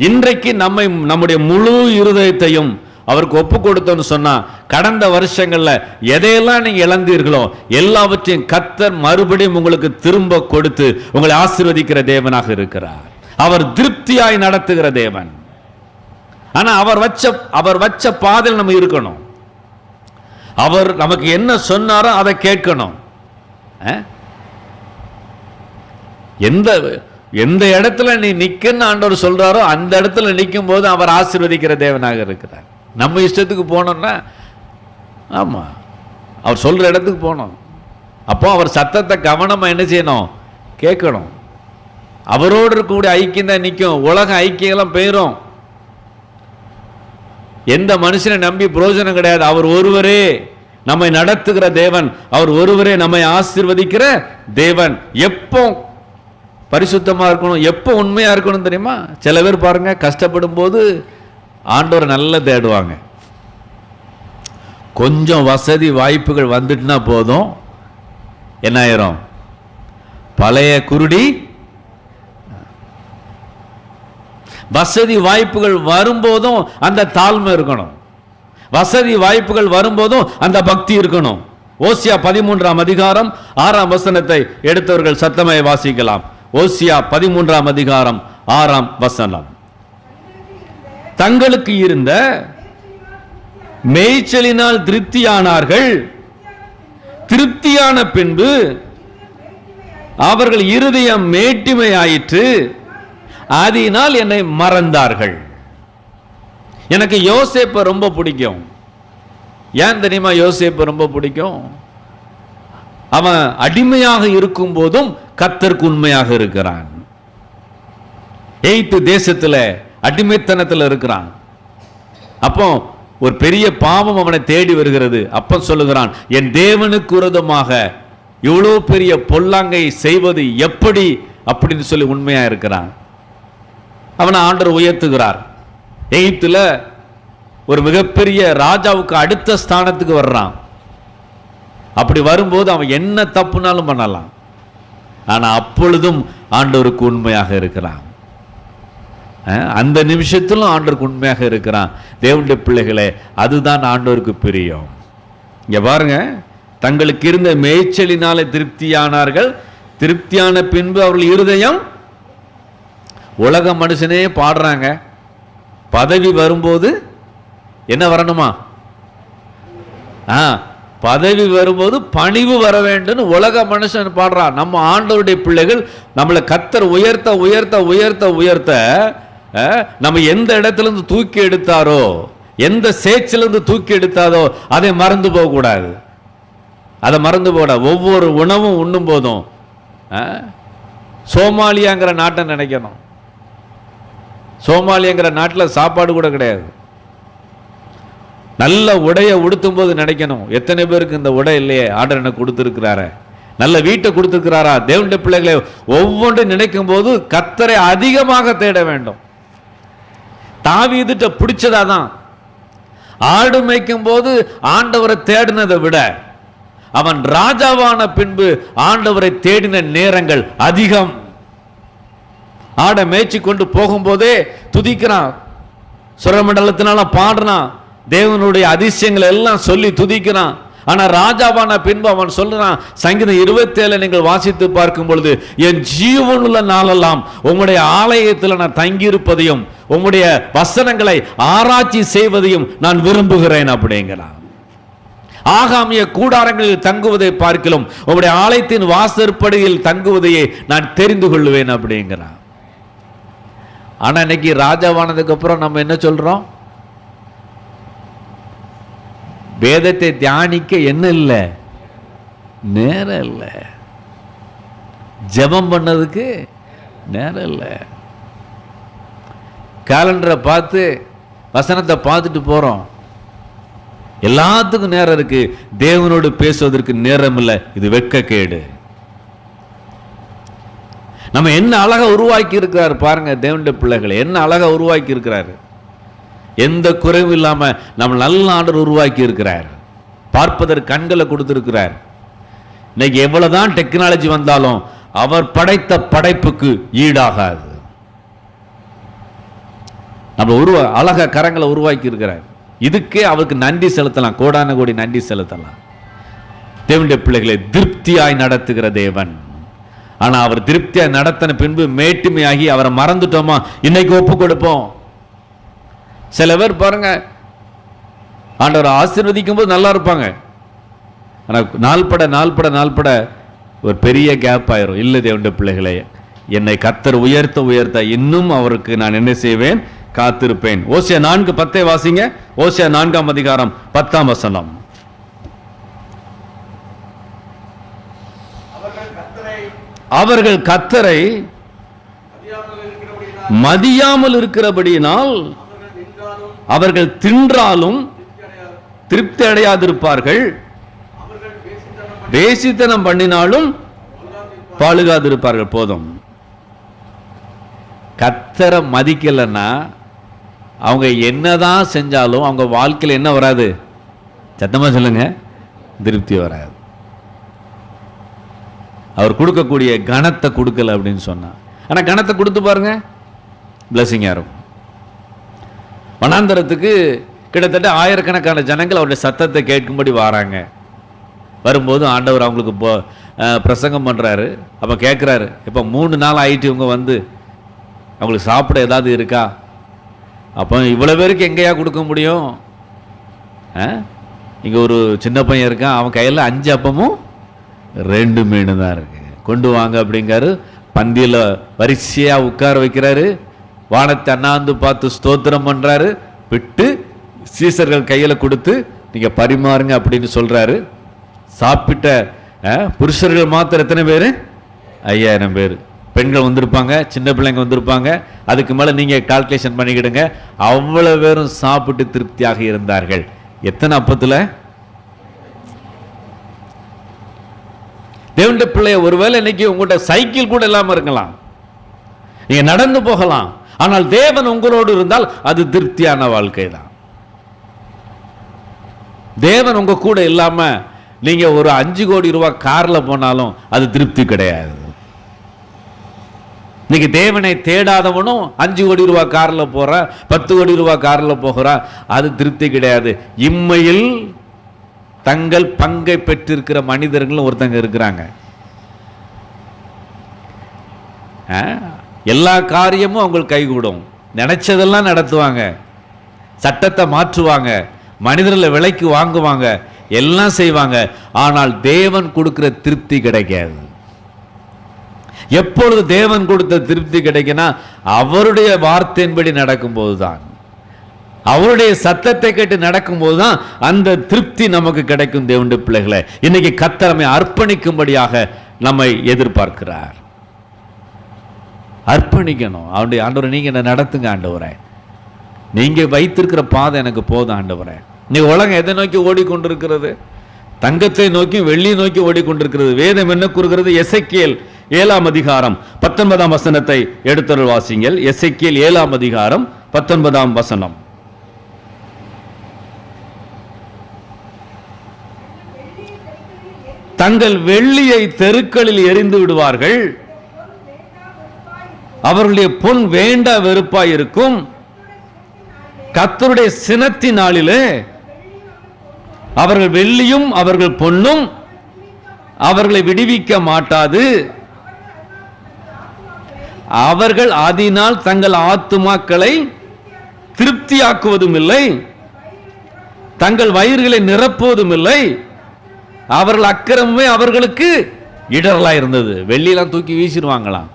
இன்றைக்கு நம்முடைய முழு இருதயத்தையும் அவருக்கு ஒப்பு கொடுத்தோன்னு சொன்னா, கடந்த வருஷங்கள்ல எதையெல்லாம் நீங்க இழந்தீர்களோ எல்லாவற்றையும் கர்த்தர் மறுபடியும் உங்களுக்கு திரும்ப கொடுத்து உங்களை ஆசீர்வதிக்கிற தேவனாக இருக்கிறார். அவர் திருப்தியாய் நடத்துகிற தேவன். ஆனா அவர் வச்ச பாதையில் நம்ம இருக்கணும். அவர் நமக்கு என்ன சொன்னாரோ அதை கேட்கணும். எந்த இடத்துல நீ நிக்கன்னு ஆண்டவர் சொல்றாரோ அந்த இடத்துல நிற்கும் போது அவர் ஆசீர்வதிக்கிற தேவனாக இருக்கிறார். நம்ம இஷ்டத்துக்கு போனோம்னா, ஆமா, அவர் சொல்ற இடத்துக்கு போனோம். அப்போ அவர் சத்தத்தை கவனமா என்ன செய்யணும்? கேட்கணும். அவரோடு இருக்கக்கூடிய ஐக்கியம் தான் நிற்கும். உலக ஐக்கியம் போயிடும். எந்த மனுஷனை நம்பி பிரயோஜனம் கிடையாது. அவர் ஒருவரே நம்மை நடத்துகிற தேவன், அவர் ஒருவரே நம்மை ஆசீர்வதிக்கிற தேவன். எப்போ பரிசுத்தமா இருக்கணும், எப்போ உண்மையா இருக்கணும் தெரியுமா? சில பேர் பாருங்க, கஷ்டப்படும் போது ஆண்டவரை நல்லா தேடுவாங்க. கொஞ்சம் வசதி வாய்ப்புகள் வந்துட்டுனா போதும், என்ன ஆயிரும்? பழைய குருடி. வசதி வாய்ப்புகள் வரும்போதும் அந்த தாழ்மை இருக்கணும். வசதி வாய்ப்புகள் வரும்போதும் அந்த பக்தி இருக்கணும். ஓசியா 13ஆம் அதிகாரம் 6ஆம் வசனத்தை எடுத்தவர்கள் சத்தமாய் வாசிக்கலாம். ஓசியா 13ஆம் அதிகாரம் 6ஆம் வசனம். தங்களுக்கு இருந்த மேய்ச்சலினால் திருப்தியானார்கள். திருப்தியான பின்பு அவர்கள் இருதயம் மேட்டிமையாயிற்று, அதனால் என்னை மறந்தார்கள். எனக்கு யோசேப்பை ரொம்ப பிடிக்கும். ஏன் தெரியுமா யோசேப்பு ரொம்ப பிடிக்கும்? அவன் அடிமையாக இருக்கும் போதும் கர்த்தருக்கு உண்மையாக இருக்கிறான். எகிப்து தேசத்தில் அடிமைத்தனத்தில் இருக்கிறான். அப்போ ஒரு பெரிய பாவம் அவனை தேடி வருகிறது. அப்ப சொல்லுகிறான், என் தேவனுக்கு விரோதமாக இவ்வளவு பெரிய பொல்லாங்கை செய்வது எப்படி அப்படின்னு சொல்லி உண்மையா இருக்கிறான். அவனை ஆண்டவர் உயர்த்துகிறார். எகிப்துல ஒரு மிகப்பெரிய ராஜாவுக்கு அடுத்த ஸ்தானத்துக்கு வர்றான். அப்படி வரும்போது அவன் என்ன தப்புனாலும் பண்ணலாம். ஆனா அப்பொழுதும் ஆண்டவருக்கு உண்மையாக இருக்கிறான். அந்த நிமிஷத்திலும் ஆண்டவருக்கு உண்மையாக இருக்கிறான். தேவனுடைய பிள்ளைகளே, அதுதான் ஆண்டவருக்கு பிரியம். இங்க பாருங்க, தங்களுக்கு இருந்த மேய்ச்சலினாலே திருப்தியானார்கள். திருப்தியான பின்பு அவர்கள் இருதயம், உலக மனுஷனே பாடுறாங்க, பதவி வரும்போது என்ன வரணுமா? பதவி வரும்போது பணிவு வர வேண்டும் உலக மனுஷன் பாடுறான். நம்ம ஆண்டவருடைய பிள்ளைகள் நம்மளை கர்த்தர் உயர்த்த உயர்த்த உயர்த்த உயர்த்த நம்ம எந்த இடத்துல இருந்து தூக்கி எடுத்தாரோ, எந்த சேச்சிலிருந்து தூக்கி எடுத்தாரோ அதை மறந்து போக கூடாது. அதை மறந்து போட ஒவ்வொரு உணவும் உண்ணும் போதும் சோமாலியாங்கிற நாட்டை நினைக்கணும். சோமாலியாங்கிற நாட்டில் சாப்பாடு கூட கிடையாது. நல்ல உடையை உடுத்தும் போது நினைக்கணும், எத்தனை பேருக்கு இந்த உடை இல்லையே, ஆண்டவர் எனக்கு கொடுத்துருக்கிறாரு, நல்ல வீட்டை கொடுத்துருக்கிறாரா. தேவனுடைய பிள்ளைகளை ஒவ்வொன்றும் நினைக்கும் போது கர்த்தரை அதிகமாக தேட வேண்டும். தாவீதுட்ட பிடிச்சதாதான், ஆடு மேய்க்கும் போது ஆண்டவரை தேடினதை விட அவன் ராஜாவான பின்பு ஆண்டவரை தேடின நேரங்கள் அதிகம். ஆடை மேய்ச்சி கொண்டு போகும்போதே துதிக்கிறான், சுரமண்டலத்தினால பாடுறான், தேவனுடைய அதிசயங்களை எல்லாம் சொல்லி துதிக்கிறான். ஆனா ராஜாவான பின்பு அவன் சொல்றான், சங்கீதம் 27 நீங்கள் வாசித்து பார்க்கும் பொழுது, என் ஜீவனுள்ள நாளெல்லாம் உம்முடைய ஆலயத்தில் நான் தங்கியிருப்பதையும் உம்முடைய வசனங்களை ஆராய்ச்சி செய்வதையும் நான் விரும்புகிறேன் அப்படிங்கிறான். ஆகாமிய கூடாரங்களில் தங்குவதை பார்க்கலாம் உம்முடைய ஆலயத்தின் வாசற்படியில் தங்குவதையே நான் தெரிந்து கொள்வேன் அப்படிங்கிறான். ஆனா இன்னைக்கு ராஜாவானதுக்கு அப்புறம் நம்ம என்ன சொல்றோம்? வேதத்தை தியானிக்க என்ன இல்லை, நேரம் இல்லை. ஜெபம் பண்ணதுக்கு நேரம் இல்லை. கேலண்டரை பார்த்து வசனத்தை பார்த்துட்டு போறோம், எல்லாத்துக்கும் நேரம் இருக்கு, தேவனோடு பேசுவதற்கு நேரம் இல்லை. இது வெட்கக்கேடு. நம்ம என்ன அழகா உருவாக்கி இருக்கிறார் பாருங்க, தேவனுடைய பிள்ளைகளை என்ன அழகா உருவாக்கி இருக்கிறாரு. எந்த குறைவும் இல்லாம நம்ம நல்ல ஆண்டவர் உருவாக்கி இருக்கிறார். பார்ப்பதற்கு கண்களை கொடுத்திருக்கிறார். இன்னைக்கு எவ்வளவுதான் டெக்னாலஜி வந்தாலும் அவர் படைத்த படைப்புக்கு ஈடாகாது. நம்ம அழகா கரங்களை உருவாக்கி இருக்கிறார். இதுக்கே அவருக்கு நன்றி செலுத்தலாம், கோடான கோடி நன்றி செலுத்தலாம். தேவனுடைய பிள்ளைகளை திருப்தியாய் நடத்துகிற தேவன். ஆனா அவர் திருப்தியாய் நடத்தின பின்பு மேட்டுமையாகி அவரை மறந்துட்டோமா, இன்னைக்கு ஒப்பு கொடுப்போம். சில பேர் பாருங்க, ஆண்டவர் ஆசீர்வதிக்கும் போது நல்லா இருப்பாங்க, ஆனா நாள்பட ஒரு பெரிய கேப் ஆயிரும். இல்லை தேவனுடைய பிள்ளைகளே, என்னை கர்த்தர் உயர்த்த உயர்த்த இன்னும் அவருக்கு நான் என்ன செய்வேன், காத்திருப்பேன். ஓசியா 4:10 வாசிங்க. ஓசியா 4ஆம் அதிகாரம் 10ஆம் வசனம். அவர்கள் கர்த்தரை மதியாமல் இருக்கிறபடியினால் அவர்கள் தின்றாலும் திருப்தி அடையாதிருப்பார்கள், வேசித்தனம் பண்ணினாலும் பாழுகாதிருப்பார்கள். போதும். கர்த்தரை மதிக்கலைன்னா அவங்க என்னதான் செஞ்சாலும் அவங்க வாழ்க்கையில் என்ன வராது? சத்தமா சொல்லுங்க, திருப்தி வராது. அவர் கொடுக்கக்கூடிய கனத்தை கொடுக்கல அப்படின்னு சொன்னார். ஆனால் கனத்தை கொடுத்து பாருங்க, பிளஸிங்காக இருக்கும். வனாந்தரத்துக்கு கிட்டத்தட்ட ஆயிரக்கணக்கான ஜனங்கள் அவருடைய சத்தத்தை கேட்கும்படி வராங்க. வரும்போது ஆண்டவர் அவங்களுக்கு பிரசங்கம் பண்ணுறாரு. அப்போ கேட்குறாரு, இப்போ 3 நாள் ஆகிட்டு இவங்க வந்து அவங்களுக்கு சாப்பிட ஏதாவது இருக்கா? அப்போ இவ்வளோ பேருக்கு எங்கேயா கொடுக்க முடியும்? இங்கே ஒரு சின்ன பையன் இருக்கான், அவன் கையில் 5 அப்பமும் 2 மீன் தான் இருக்கு, கொண்டு வாங்க அப்படிங்காரு. பந்தியில் வரிசையாக உட்கார வைக்கிறாரு. வானத்தை அண்ணாந்து பார்த்து ஸ்தோத்திரம் பண்ணுறாரு. விட்டு சீசர்கள் கையில் கொடுத்து நீங்கள் பரிமாறுங்க அப்படின்னு சொல்கிறாரு. சாப்பிட்ட புருஷர்கள் மாத்திரம் எத்தனை பேர்? 5000 பேர். பெண்கள் வந்திருப்பாங்க, சின்ன பிள்ளைங்க வந்திருப்பாங்க. அதுக்கு மேலே நீங்கள் கால்குலேஷன் பண்ணிக்கிடுங்க. அவ்வளோ பேரும் சாப்பிட்டு திருப்தியாக இருந்தார்கள். எத்தனை அப்பத்தில்? தேவனுடைய பிள்ளைய, ஒருவேளை இன்னைக்கு உங்கள்கிட்ட சைக்கிள் கூட இல்லாமல் இருக்கலாம், நீங்க நடந்து போகலாம், ஆனால் தேவன் உங்களோடு இருந்தால் அது திருப்தியான வாழ்க்கை தான். தேவன் உங்க கூட இல்லாம நீங்க ஒரு 5 கோடி ரூபாய் கார்ல போனாலும் அது திருப்தி கிடையாது. இன்னைக்கு தேவனை தேடாதவனும் 5 கோடி ரூபாய் கார்ல போற, 10 கோடி ரூபாய் கார்ல போகிறா, அது திருப்தி கிடையாது. இம்மையில் தங்கள் பங்கை பெற்றிருக்கிற மனிதர்களும் ஒருத்தங்க இருக்கிறாங்க. எல்லா காரியமும் அவங்களுக்கு கைகூடும், நினைச்சதெல்லாம் நடத்துவாங்க, சட்டத்தை மாற்றுவாங்க, மனிதர்களை விலைக்கு வாங்குவாங்க, எல்லாம் செய்வாங்க. ஆனால் தேவன் கொடுக்கிற திருப்தி கிடைக்காது. எப்பொழுது தேவன் கொடுத்த திருப்தி கிடைக்குன்னா அவருடைய வார்த்தையின்படி நடக்கும்போது தான், அவருடைய சத்தத்தை கேட்டு நடக்கும்போது தான் அந்த திருப்தி நமக்கு கிடைக்கும். தேவனுடைய பிள்ளைகளை, இன்னைக்கு கர்த்தர் நம்மை அர்ப்பணிக்கும்படியாக நம்மை எதிர்பார்க்கிறார். அர்ப்பணிக்கணும். அவருடைய ஆண்டவரை நீங்க என்ன நடத்துங்க ஆண்டவரே, நீங்க வைத்திருக்கிற பாதை எனக்கு போதும் ஆண்டவரே. நீ உலகம் எதை நோக்கி ஓடிக்கொண்டிருக்கிறது? தங்கத்தை நோக்கி வெள்ளியை நோக்கி ஓடிக்கொண்டிருக்கிறது. வேதம் என்ன கூறுகிறது? எசேக்கியேல் 7ஆம் அதிகாரம் 19ஆம் வசனத்தை எடுத்தருள் வாசிங்கள். எசேக்கியேல் 7ஆம் அதிகாரம் 19ஆம் வசனம். தங்கள் வெள்ளியை தெருக்களில் எரிந்து விடுவார்கள், அவர்களுடைய பொன் வேண்டா வெறுப்பாய் இருக்கும். கர்த்தருடைய சினத்தின் நாளிலே அவர்கள் வெள்ளியும் அவர்கள் பொன்னும் அவர்களை விடுவிக்க மாட்டாது. அவர்கள் அதனால் தங்கள் ஆத்துமாக்களை திருப்தியாக்குவதும் இல்லை, தங்கள் வயிறுகளை நிரப்புவதும் இல்லை. அவர்கள் அக்கிரமே அவர்களுக்கு இடரலா இருந்தது. வெள்ளியெல்லாம் தூக்கி வீசிடுவாங்களாம்.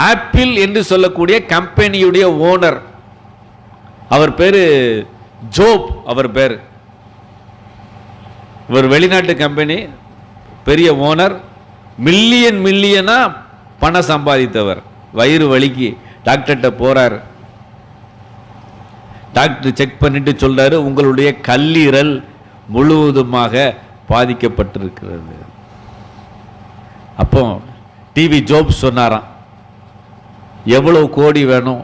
ஆப்பிள் என்று சொல்லக்கூடிய கம்பெனியுடைய ஓனர், அவர் பேரு ஜோப், அவர் பேர். இவர் வெளிநாட்டு கம்பெனி பெரிய ஓனர், மில்லியனா பணம் சம்பாதித்தவர். வயிறு வலிக்கு டாக்டர்கிட்ட போறார். டாக்டர் செக் பண்ணிட்டு சொல்றாரு, உங்களுடைய கல்லீரல் முழுவதுமாக பாதிக்கப்பட்டிருக்கிறது. அப்போ டிவி ஜோப் சொன்னாராம், எவ்வளவு கோடி வேணும்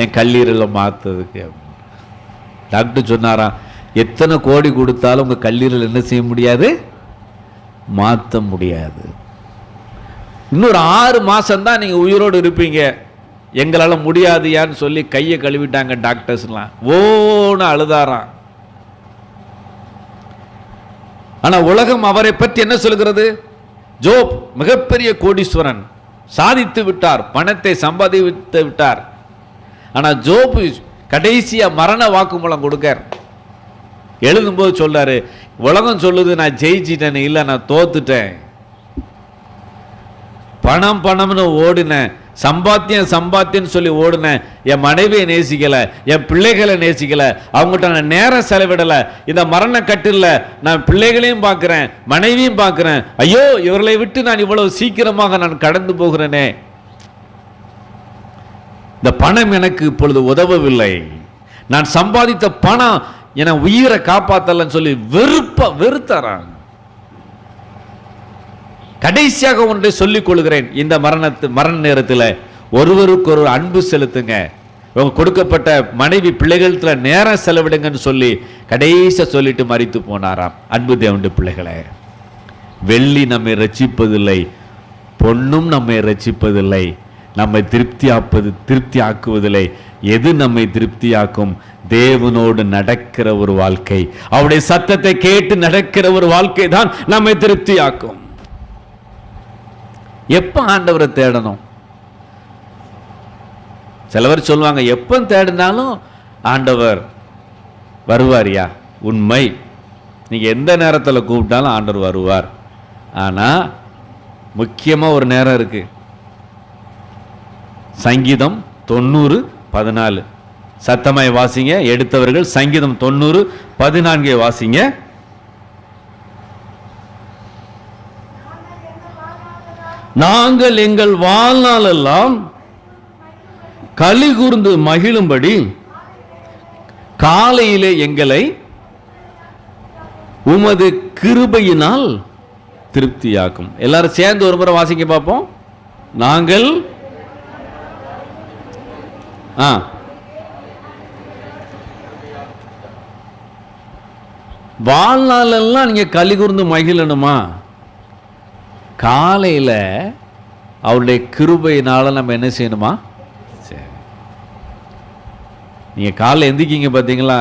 என் கல்லீரலை மாற்றதுக்கு? டாக்டர் சொன்னாராம், எத்தனை கோடி கொடுத்தாலும் உங்கள் கல்லீரல் என்ன செய்ய முடியாது? மாற்ற முடியாது. இன்னொரு 6 மாதம்தான் நீங்கள் உயிரோடு இருப்பீங்க, எங்களால் முடியாதுயான்னு சொல்லி கையை கழுவிட்டாங்க டாக்டர்ஸ்லாம். ஓன்னு அழுதாராம். ஆனால் உலகம் அவரை பற்றி என்ன சொல்கிறது? ஜோப் மிகப்பெரிய கோடீஸ்வரன், சாதித்து விட்டார், பணத்தை சம்பாதித்து விட்டார். ஆனால் ஜோப் கடைசியா மரண வாக்குமூலம் கொடுக்கார். எழுதும்போது சொல்றாரு, உலகம் சொல்லுது நான் ஜெயிச்சிட்டேன்னு, இல்லை நான் தோத்துட்டேன். பணம் பணம்னு ஓடினேன், சம்பாத்தியம் சொல்லி ஓடினேன். என் மனைவியை நேசிக்கல, என் பிள்ளைகளை நேசிக்கல, அவங்ககிட்ட நான் நேரம் செலவிடல. இந்த மரண கட்டில நான் பிள்ளைகளையும் பார்க்கிறேன், மனைவியும் பார்க்கிறேன். ஐயோ, இவர்களை விட்டு நான் இவ்வளவு சீக்கிரமாக நான் கடந்து போகிறேனே. இந்த பணம் எனக்கு இப்பொழுது உதவவில்லை. நான் சம்பாதித்த பணம் என உயிரை காப்பாத்தலன்னு சொல்லி வெறுத்தாராங்க. கடைசியாக ஒன்றை சொல்லிக் கொள்கிறேன், இந்த மரண நேரத்தில் ஒருவருக்கு ஒரு அன்பு செலுத்துங்க, உங்க கொடுக்கப்பட்ட மனைவி பிள்ளைகளத்துல நேரம் செலவிடுங்கன்னு சொல்லி கடைசியா சொல்லிட்டு மரித்து போனாராம். அன்பு தேவனுடைய பிள்ளைகளே, வெள்ளி நம்மை ரட்சிப்பதில்லை, பொன்னும் நம்மை ரட்சிப்பதில்லை, நம்மை திருப்தி ஆக்குவதில்லை. எது நம்மை திருப்தியாக்கும்? தேவனோடு நடக்கிற ஒரு வாழ்க்கை, அவருடைய சத்தத்தை கேட்டு நடக்கிற ஒரு வாழ்க்கை தான் நம்மை திருப்தியாக்கும். எப்ப ஆண்டவரை தேடணும்? சிலவர் சொல்லுவாங்க, எப்ப தேடினாலும் ஆண்டவர் வருவாரியா? உண்மை, நீங்க எந்த நேரத்தில் கூப்பிட்டாலும் ஆண்டவர் வருவார். ஆனா முக்கியமா ஒரு நேரம் இருக்கு. சங்கீதம் 90:14 சத்தமாய் வாசிங்க. எடுத்தவர்கள் சங்கீதம் 90:14 வாசிங்க. நாங்கள் எங்கள் வாழ்நாளெல்லாம் களி கூர்ந்து மகிழும்படி காலையிலே எங்களை உமது கிருபையினால் திருப்தியாக்கும். எல்லாரும் சேர்ந்து ஒரு முறை வாசிக்க பார்ப்போம். நாங்கள் வாழ்நாளெல்லாம் நீங்க களி கூர்ந்து மகிழணுமா? காலையில அவருடைய கிருபையினால நம்ம என்ன செய்யணுமா? நீங்க காலையில் எந்திக்கிங்க பார்த்தீங்களா?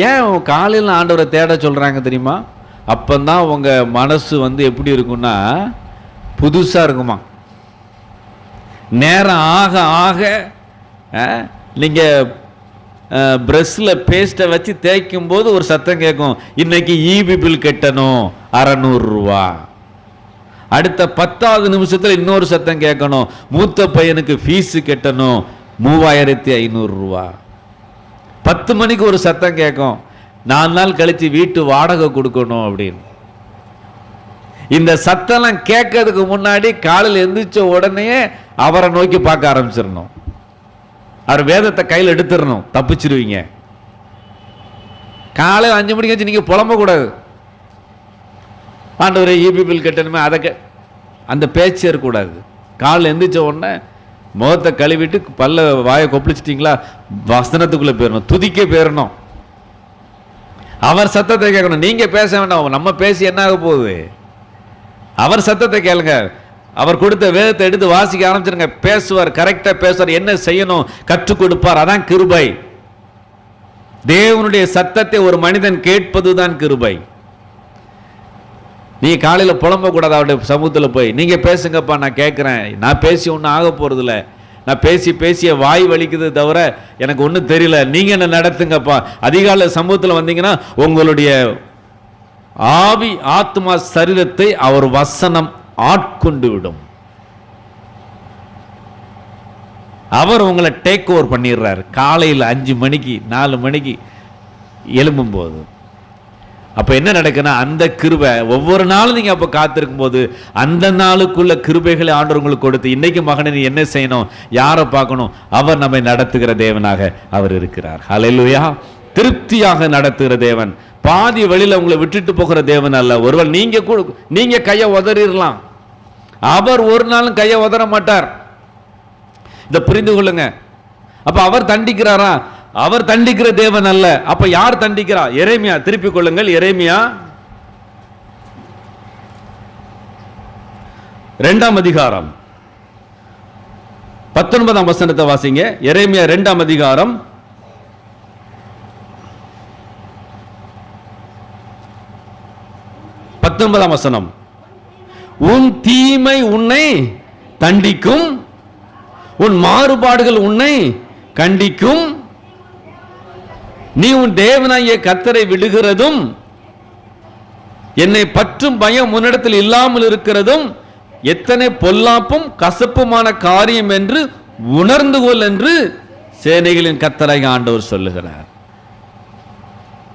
ஏன் காலையில் ஆண்டவரை தேட சொல்றாங்க தெரியுமா? அப்பந்தான் உங்க மனசு எப்படி இருக்கும்னா புதுசா இருக்குமா. நேரம் ஆக ஆக நீங்க பிரஷ்ல பேஸ்ட்டை வச்சு தேய்க்கும் போது ஒரு சத்தம் கேட்கும், இன்னைக்கு ஈபி பில் கட்டணும் 600 ரூபா. அடுத்த 10வது நிமிஷத்துல இன்னொரு சத்தம் கேட்கணும், மூத்த பையனுக்கு ஃபீஸ் கட்டணும் 3500 ரூபா. 10 மணிக்கு ஒரு சத்தம் கேட்கும், 4 நாள் கழிச்சு வீட்டு வாடகை கொடுக்கணும் அப்படின்னு. இந்த சத்தம்லாம் கேட்கறதுக்கு முன்னாடி காலையில் எந்திரிச்ச உடனே அவரை நோக்கி பார்க்க ஆரம்பிச்சிடணும். அவர் வேதத்தை கையில் எடுத்துடணும், தப்பிச்சிருவீங்க. காலையில் 5 மணிக்கு வச்சு நீங்க புலம்ப கூடாது. ஆண்டவரே ஈபி பில் கட்டணுமே, அதை அந்த பேச்சு இருக்கக்கூடாது. காலையில் எந்திரிச்ச உடனே முகத்தை கழுவிட்டு பல்ல வாயை கொப்பளிச்சிட்டிங்களா, வசனத்துக்குள்ள போயிடணும், துதிக்க போயிடணும். அவர் சத்தத்தை கேட்கணும். நீங்க பேச வேண்டாம், நம்ம பேசி என்ன ஆக போகுது? அவர் சத்தத்தை கேளுங்க. அவர் கொடுத்த வேதத்தை எடுத்து வாசிக்க ஆரம்பிச்சிருங்க. பேசுவார், கரெக்டா பேசுவார், என்ன செய்யணும் கற்றுக் கொடுப்பார். அதான் கிருபை. தேவனுடைய சத்தத்தை ஒரு மனிதன் கேட்பதுதான் கிருபை. நீ காலையில புலம்ப கூடாது. அவருடைய சமூகத்தில் போய் நீங்க பேசுங்கப்பா, நான் கேட்கிறேன், நான் பேசி ஒன்றும் ஆக போறது இல்லை, நான் பேசிய வாய் வலிக்குது தவிர எனக்கு ஒன்றும் தெரியல, நீங்க என்ன நடத்துங்கப்பா. அதிகாலை சமூகத்தில் வந்தீங்கன்னா உங்களுடைய ஆவி ஆத்மா சரீரத்தை அவர் வசனம் ஆட்கொண்டு விடும். அவர் உங்களை டேக் ஓவர் பண்ணிடுறார். காலையில் 5 மணிக்கு 4 மணிக்கு எழும்பும் போது அப்ப என்ன நடக்குன்னா, அந்த கிருபை ஒவ்வொரு நாளும் நீங்க அப்ப காத்திருக்கும் போது அந்த நாளுக்குள்ள கிருபைகளை ஆண்டவர் உங்களுக்கு கொடுத்து, இன்னைக்கு மகனை நீ என்ன செய்யணும், யாரை பார்க்கணும், அவர் நம்மை நடத்துகிற தேவனாக அவர் இருக்கிறார். ஹல்லேலூயா. திருப்தியாக நடத்துகிற தேவன், பாதி வழியில உங்களை விட்டுட்டு போகிற தேவன் அல்ல. ஒருவர் நீங்க கையை உதறிடலாம், அவர் ஒரு நாளும் கையை உதற மாட்டார். இதை புரிந்து கொள்ளுங்க. அப்ப அவர் தண்டிக்கிறாரா? அவர் தண்டிக்கிற தேவன் அல்ல. அப்ப யார் தண்டிக்கிறா? எரேமியா, திருப்பிக் கொள்ளுங்கள். எரேமியா 2ஆம் அதிகாரம் 19ஆம் வசனத்தை வாசிங்க. எரேமியா 2ஆம் அதிகாரம் 19ஆம் வசனம். உன் தீமை உன்னை தண்டிக்கும், உன் மாறுபாடுகள் உன்னை கண்டிக்கும், நீ உன் தேவனாகிய கர்த்தரை விடுகிறதும் என்னை பற்றும் பயம் உன்னிடத்தில் இல்லாமல் இருக்கிறதும் எத்தனை பொல்லாப்பும் கசப்புமான காரியம் என்று உணர்ந்து கொள் என்று சேனைகளின் கர்த்தராகிய ஆண்டவர் சொல்லுகிறார்.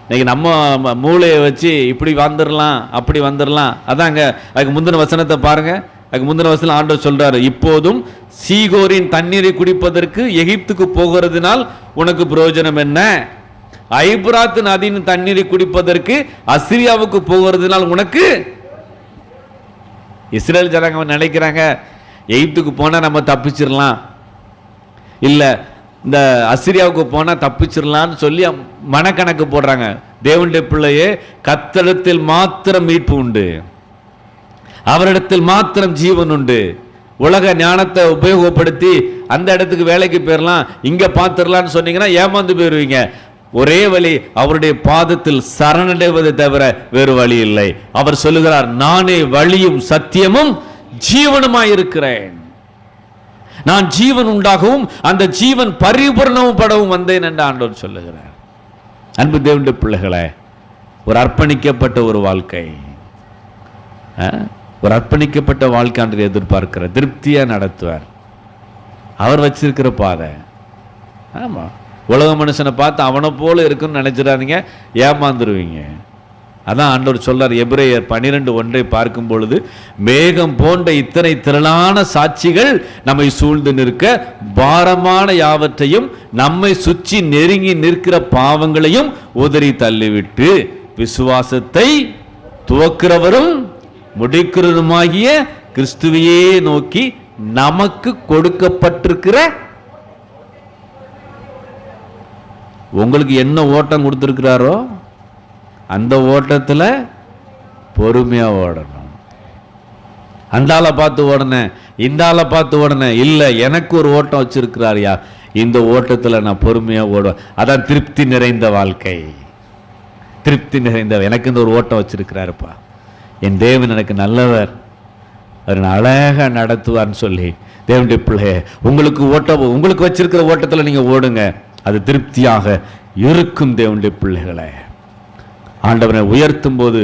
இன்னைக்கு நம்ம மூளையை வச்சு இப்படி வந்துடலாம் அப்படி வந்துடலாம். அதாங்க அதுக்கு முந்தின வசனத்தை பாருங்க. அதுக்கு முந்தின வசனம் ஆண்டவர் சொல்றாரு, இப்போதும் சீகோரின் தண்ணீரை குடிப்பதற்கு எகிப்துக்கு போகிறதுனால் உனக்கு பிரயோஜனம் என்ன? ஐபிராத்து நதியின் தண்ணீரை குடிப்பதற்கு அசிரியாவுக்கு போகிறதுனால் உனக்கு. இஸ்ரேல் ஜனங்க நினைக்கிறாங்க எகிப்துக்கு போனா நம்ம தப்பிச்சிடலாம், இல்ல இந்த அசிரியாவுக்கு போனா தப்பிச்சிடலாம்னு சொல்லி மனக்கணக்கு போடுறாங்க. தேவனுடைய பிள்ளையே, கர்த்தரிடத்தில் மாத்திரம் மீட்பு உண்டு. அவரிடத்தில் மாத்திரம் ஜீவன் உண்டு. உலக ஞானத்தை உபயோகப்படுத்தி அந்த இடத்துக்கு வேலைக்கு போயிடலாம், இங்க பார்த்துடலான்னு சொன்னீங்கன்னா ஏமாந்து போயிருவீங்க. ஒரே வழி அவருடைய பாதத்தில் சரணடைவதை தவிர வேறு வழி இல்லை. அவர் சொல்லுகிறார், நானே வழியும் சத்தியமும் ஜீவனுமாய் இருக்கிறேன். நான் ஜீவன் உண்டாகவும் அந்த ஜீவன் பரிபூர்ணமும் படவும் வந்தேன் என்று ஆண்டவர் சொல்லுகிறார். அன்பு தேவனுடைய பிள்ளைகளே, ஒரு அர்ப்பணிக்கப்பட்ட ஒரு வாழ்க்கை, ஒரு அர்ப்பணிக்கப்பட்ட வாழ்க்கை ஆண்டவர் எதிர்பார்க்கிற திருப்தியா நடத்துவார். அவர் வச்சிருக்கிற பாதை. ஆமா, உலக மனுஷனை பார்த்து அவனை போல இருக்குன்னு நினைச்சிடாதீங்க, ஏமாந்துருவீங்க. அதான் ஆண்டவர் சொல்றார் எபிரேயர் 12:1 பார்க்கும் பொழுது, மேகம் போன்ற இத்தனை திரளான சாட்சிகள் நம்மை சூழ்ந்து நிற்க, பாரமான யாவற்றையும் நம்மை சுற்றி நெருங்கி நிற்கிற பாவங்களையும் உதறி தள்ளிவிட்டு விசுவாசத்தை துவக்கிறவரும் முடிக்கிறதுமாகிய கிறிஸ்துவையே நோக்கி நமக்கு கொடுக்கப்பட்டிருக்கிற, உங்களுக்கு என்ன ஓட்டம் கொடுத்திருக்கிறாரோ அந்த ஓட்டத்தில் பொறுமையா ஓடணும். அந்த ஆளை பார்த்து ஓடனேன், இந்த ஆளை பார்த்து ஓடனேன் இல்லை, எனக்கு ஒரு ஓட்டம் வச்சிருக்கிறாரியா, இந்த ஓட்டத்தில் நான் பொறுமையா ஓடுவேன். அதான் திருப்தி நிறைந்த வாழ்க்கை. திருப்தி நிறைந்த, எனக்கு இந்த ஒரு ஓட்டம் வச்சிருக்கிறாருப்பா, என் தேவன் எனக்கு நல்லவர், அவர் அழகா நடத்துவார்னு சொல்லி தேவனுடைய பிள்ளைய உங்களுக்கு ஓட்டம், உங்களுக்கு வச்சிருக்கிற ஓட்டத்தில் நீங்க ஓடுங்க, அது திருப்தியாக இருக்கும். தேவனுடைய பிள்ளைகளை ஆண்டவரை உயர்த்தும் போது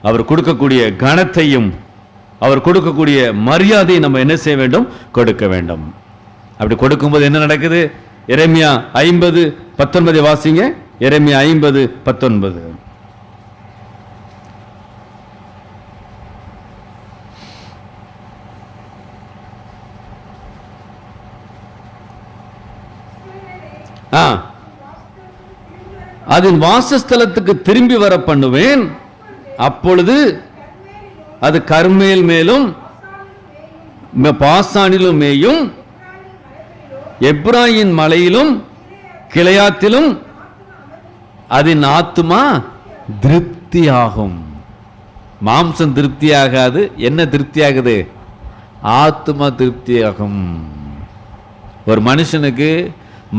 அவர் கொடுக்கக்கூடிய கனத்தையும் அவர் கொடுக்கக்கூடிய மரியாதையை நம்ம என்ன செய்ய வேண்டும்? கொடுக்க வேண்டும். அப்படி கொடுக்கும்போது என்ன நடக்குது? எரேமியா 50:19 வாசிங்க. எரேமியா 50:19. அதன் வாசஸ்தலத்துக்கு திரும்பி வர பண்ணுவேன், அப்பொழுது அது கர்மேல் மேலும் பாசானிலும் மேயும், எப்ராயின் மலையிலும் கிளையாத்திலும் அதன் ஆத்துமா திருப்தியாகும். மாம்சம் திருப்தியாகாது, என்ன திருப்தியாகுது? ஆத்துமா திருப்தியாகும். ஒரு மனுஷனுக்கு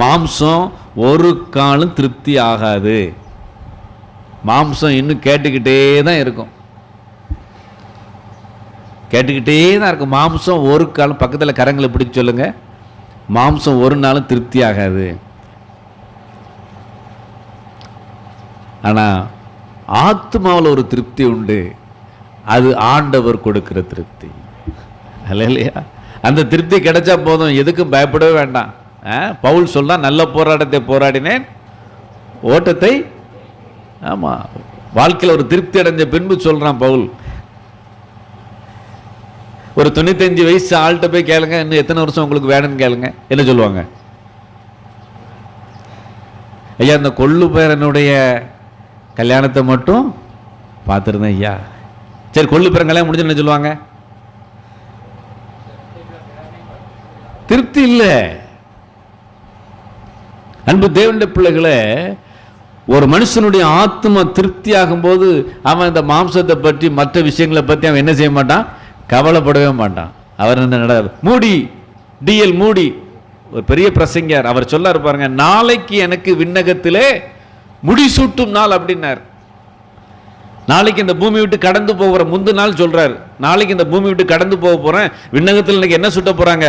மாம்சம் ஒரு காலம் திருப்தி ஆகாது. மாம்சம் இன்னும் கேட்டுக்கிட்டே தான் இருக்கும், கேட்டுக்கிட்டே தான் இருக்கும். மாம்சம் ஒரு காலம், பக்கத்தில் கரங்களை பிடிச்சி சொல்லுங்க, மாம்சம் ஒரு நாளும் திருப்தி ஆகாது. ஆனால் ஆத்மாவில் ஒரு திருப்தி உண்டு, அது ஆண்டவர் கொடுக்கிற திருப்தி. இல்லையா? அந்த திருப்தி கிடைச்சா போதும், எதுக்கும் பயப்படவே வேண்டாம். பவுல் சொல்றா, நல்ல போராட்டத்தை போராடினேன், ஓட்டத்தை, ஆமா, வாழ்க்கையில் ஒரு திருப்தி அடைஞ்ச பின்பு சொல்றான் பவுல். ஒரு 95 வயசு ஆள்கிட்ட போய் கேளுங்க, இன்னும் எத்தனை வருஷம் உங்களுக்கு வேணும்னு கேளுங்க, என்ன சொல்லுவாங்க? ஐயா, இந்த கொள்ளு பேரனுடைய கல்யாணத்தை மட்டும் பார்த்துருந்தேன் ஐயா. சரி, கொள்ளு பேரன் கல்யாணம் முடிஞ்சு என்ன சொல்லுவாங்க? திருப்தி இல்லை. அன்பு தேவனுடைய பிள்ளைகளே, ஒரு மனுஷனுடைய ஆத்மா திருப்தி ஆகும் போது அவன் இந்த மாம்சத்தை பற்றி மற்ற விஷயங்களை பற்றி அவன் என்ன செய்ய மாட்டான்? கவலைப்படவே மாட்டான். அவர் என்ன மூடி, டிஎல் மூடி, ஒரு பெரிய பிரசங்கர், அவர் சொல்ல பாருங்க, நாளைக்கு எனக்கு விண்ணகத்திலே முடிசூட்டும் நாள் அப்படின்னார். நாளைக்கு இந்த பூமி விட்டு கடந்து போகிற முந்து நாள் சொல்றார், நாளைக்கு இந்த பூமி விட்டு கடந்து போக போறேன், விண்ணகத்தில் எனக்கு என்ன சுட்ட போறாங்க?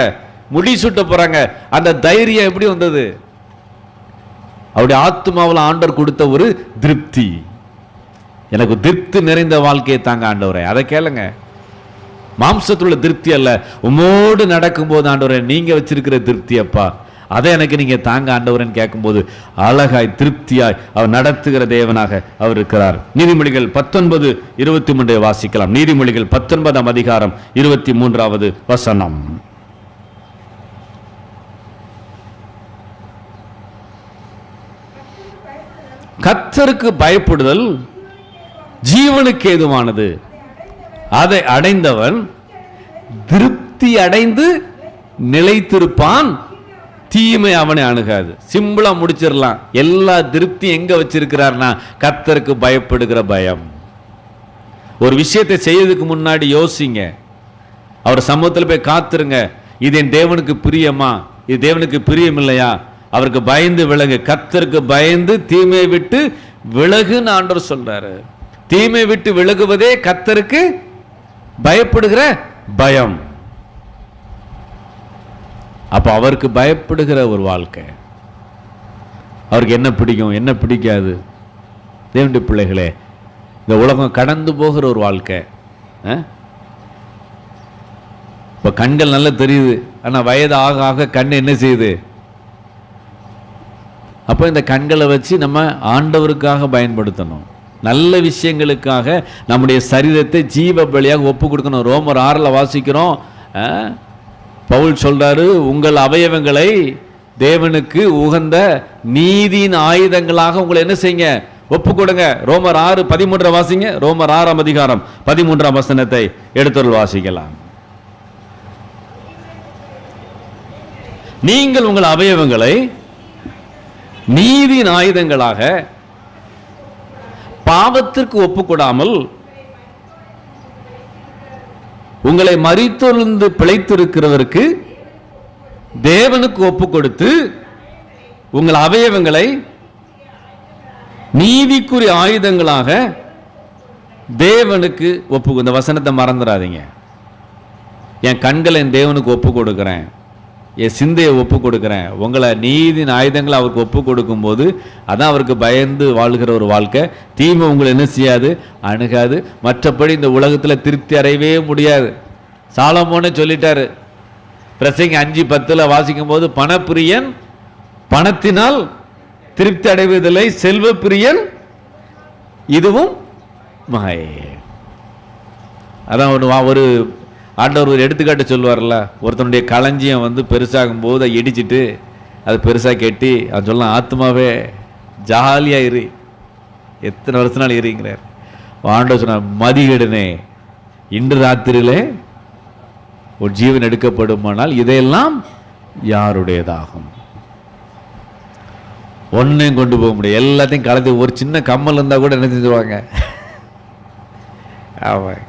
முடி சுட்ட போறாங்க. அந்த தைரியம் எப்படி வந்தது? அவருடைய ஆத்மாவில் ஆண்டவர் கொடுத்த ஒரு திருப்தி. எனக்கு திருப்தி நிறைந்த வாழ்க்கையை தாங்க ஆண்டவரே, அதை கேளுங்க. மாம்சத்துள்ள திருப்தி அல்ல, உம்மோடு நடக்கும் போது ஆண்டவரே நீங்க வச்சிருக்கிற திருப்தி அப்பா, அதை எனக்கு நீங்க தாங்க ஆண்டவரேன்னு கேட்கும்போது அழகாய் திருப்தியாய் அவர் நடத்துகிற தேவனாக அவர் இருக்கிறார். நீதிமொழிகள் 19:23 வாசிக்கலாம். நீதிமொழிகள் 19ஆம் அதிகாரம் 23வது வசனம். கர்த்தருக்கு பயப்படுதல் ஜீவனுக்கு ஏதுவானது, அதை அடைந்தவன் திருப்தி அடைந்து நிலைத்திருப்பான், தீமை அவனை அணுகாது. சிம்பிளா முடிச்சிடலாம். எல்லா திருப்தி எங்க வச்சிருக்கிறார்னா கர்த்தருக்கு பயப்படுகிற பயம். ஒரு விஷயத்தை செய்யறதுக்கு முன்னாடி யோசிங்க, அவர் சமூகத்தில் போய் காத்துருங்க. இது என் தேவனுக்கு பிரியமா, இது தேவனுக்கு பிரியம் இல்லையா? அவருக்கு பயந்து விலகு. கர்த்தருக்கு பயந்து தீமையை விட்டு விலகுன்னு ஆண்டவர் சொல்றாரு. தீமை விட்டு விலகுவதே கர்த்தருக்கு பயப்படுகிற பயம். அப்ப அவருக்கு பயப்படுகிற ஒரு வாழ்க்கை. அவருக்கு என்ன பிடிக்கும், என்ன பிடிக்காது? தேவனுடைய பிள்ளைகளே, இந்த உலகம் கடந்து போகிற ஒரு வாழ்க்கை. இப்போ கண்கள் நல்லா தெரியுது, ஆனால் வயது ஆக ஆக கண் என்ன செய்யுது? அப்போ இந்த கண்களை வச்சு நம்ம ஆண்டவருக்காக பயன்படுத்தணும். நல்ல விஷயங்களுக்காக நம்முடைய சரீரத்தை ஜீவ பலியாக ஒப்பு கொடுக்கணும். ரோமர் 6 வாசிக்கிறோம், பவுல் சொல்றாரு, உங்கள் அவயவங்களை தேவனுக்கு உகந்த நீதியின் ஆயுதங்களாக உங்களை என்ன செய்யுங்க? ஒப்பு கொடுங்க. ரோமர் 6:13 வாசிங்க. ரோமர் 6 அதிகாரம் 13 வசனத்தை எடுத்துள் வாசிக்கலாம். நீங்கள் உங்கள் அவயவங்களை நீதியின் ஆயுதங்களாக பாவத்திற்கு ஒப்புக்கொடாமல் உங்களை மரித்தொழுந்து பிழைத்திருக்கிறவருக்கு தேவனுக்கு ஒப்பு கொடுத்து உங்கள் அவயவங்களை நீதிக்குரிய ஆயுதங்களாக தேவனுக்கு ஒப்பு. இந்த வசனத்தை மறந்துடாதீங்க. என் கண்களை என் தேவனுக்கு ஒப்பு கொடுக்கிறேன், என் சிந்தையை ஒப்பு கொடுக்கிறேன். உங்களை நீதியின் ஆயுதங்களை அவருக்கு ஒப்பு கொடுக்கும் போது அதான் அவருக்கு பயந்து வாழ்கிற ஒரு வாழ்க்கை. தீமை உங்களை என்ன செய்யாது? அணுகாது. மற்றபடி இந்த உலகத்தில் திருப்தி அடையவே முடியாது. சாலமோனே சொல்லிட்டாரு, பிரசங்கி 5:10 வாசிக்கும் போது, பணப்பிரியன் பணத்தினால் திருப்தி அடைவதில்லை, செல்வ பிரியன் இதுவும் மாயே. அதான் ஒரு ஆண்டவர் ஒரு எடுத்துக்காட்டு சொல்லுவார்ல, ஒருத்தனுடைய களஞ்சியம் பெருசாகும் போது அதை இடிச்சிட்டு அது பெருசாக கட்டி அவன் சொல்லலாம், ஆத்மாவே ஜாலியாக இரு, எத்தனை வருஷ நாள் இருங்கிறார். ஆண்டவர் சொன்னார், மதிகேடனே, இன்று ராத்திரியிலே ஒரு ஜீவன் எடுக்கப்படுமானால் இதையெல்லாம் யாருடையதாகும்? ஒன்னையும் கொண்டு போக முடியும், எல்லாத்தையும் கலந்து. ஒரு சின்ன கம்மல் இருந்தால் கூட என்ன செஞ்சுருவாங்க? ஆமாம்,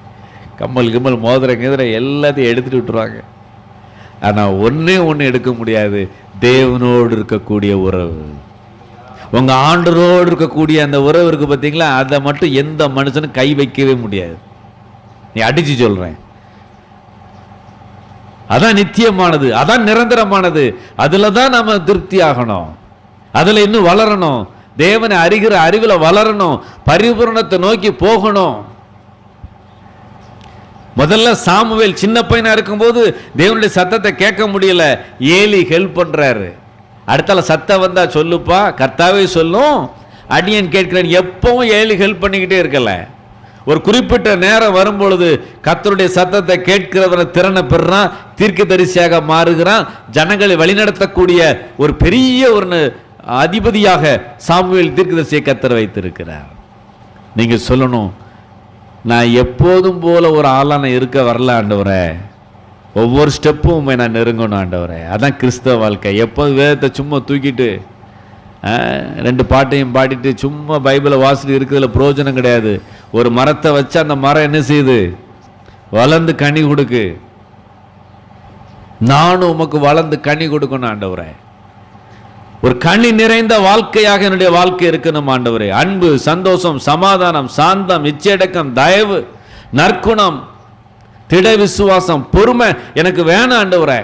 கம்மல் மோதிர எல்லாத்தையும் எடுத்துட்டு விட்டுருவாங்க. ஆனால் ஒன்று எடுக்க முடியாது, தேவனோடு இருக்கக்கூடிய உறவு. உங்கள் ஆண்டரோடு இருக்கக்கூடிய அந்த உறவு இருக்கு பார்த்தீங்களா, அதை மட்டும் எந்த மனுஷனும் கை வைக்கவே முடியாது. நீ அடிச்சு சொல்கிறேன், அதான் நித்தியமானது, அதான் நிரந்தரமானது. அதில் தான் நம்ம திருப்தி ஆகணும், அதில் இன்னும் வளரணும், தேவனை அறிகிற அறிவில் வளரணும், பரிபூரணத்தை நோக்கி போகணும். முதல்ல சாமுவேல் சின்ன பையனா இருக்கும்போது தேவனுடைய சத்தத்தை கேட்க முடியல, ஏலி ஹெல்ப் பண்றாரு. அடுத்தால சத்தம் வந்தா சொல்லுப்பா, கர்த்தாவே சொல்லும், அடியன் கேட்கிறேன். எப்பவும் ஏலி ஹெல்ப் பண்ணிக்கிட்டே இருக்கல. ஒரு குறிப்பிட்ட நேரம் வரும்பொழுது கர்த்தருடைய சத்தத்தை கேட்கிறவரை திறனை பெறான், தீர்க்கதரிசியாக மாறுகிறான், ஜனங்களை வழிநடத்தக்கூடிய ஒரு பெரிய ஒரு அதிபதியாக சாமுவேல் தீர்க்கதரிசியை கர்த்தர் வைத்திருக்கிறார். நீங்க சொல்லணும், நான் எப்போதும் போல ஒரு ஆளான இருக்க வரல ஆண்டவரே, ஒவ்வொரு ஸ்டெப்பும் நான் நெருங்கணும் ஆண்டவரே. அதான் கிறிஸ்தவ வாழ்க்கை. எப்போது வேதத்தை சும்மா தூக்கிட்டு 2 பாட்டையும் பாடிட்டு சும்மா பைபிளை வாசிட்டு இருக்கிறதுல பிரயோஜனம் கிடையாது. ஒரு மரத்தை வச்சு அந்த மரம் என்ன செய்யுது? வளர்ந்து கனி கொடுக்கு. நானும் உமக்கு வளர்ந்து கனி கொடுக்கணும் ஆண்டவரே. ஒரு கனி நிறைந்த வாழ்க்கையாக என்னுடைய வாழ்க்கை இருக்கணும் ஆண்டவரே. அன்பு, சந்தோஷம், சமாதானம், சாந்தம், இச்சையடக்கம், தயவு, நற்குணம், திட விசுவாசம், பொறுமை எனக்கு வேணும் ஆண்டவரே.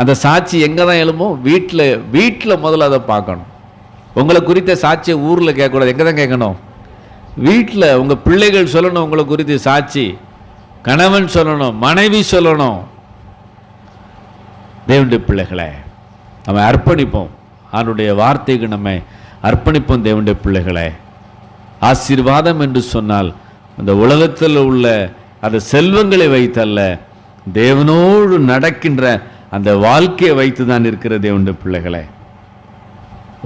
அந்த சாட்சி எங்க தான் எழுமோ? வீட்டில் முதல்ல அதை பார்க்கணும். உங்களை குறித்த சாட்சியை ஊரில் கேட்கக்கூடாது, எங்கே தான் கேட்கணும்? வீட்டில் உங்கள் பிள்ளைகள் சொல்லணும் உங்களை குறித்து சாட்சி, கணவன் சொல்லணும், மனைவி சொல்லணும். தேவனுடைய பிள்ளைகளை நம்ம அர்ப்பணிப்போம், அவனுடைய வார்த்தைக்கு நம்ம அர்ப்பணிப்போம். தேவனுடைய பிள்ளைகளை, ஆசீர்வாதம் என்று சொன்னால் அந்த உலகத்தில் உள்ள அந்த செல்வங்களை வைத்தல்ல, தேவனோடு நடக்கின்ற அந்த வாழ்க்கையை வைத்து தான் இருக்கிற தேவனுடைய பிள்ளைகளை.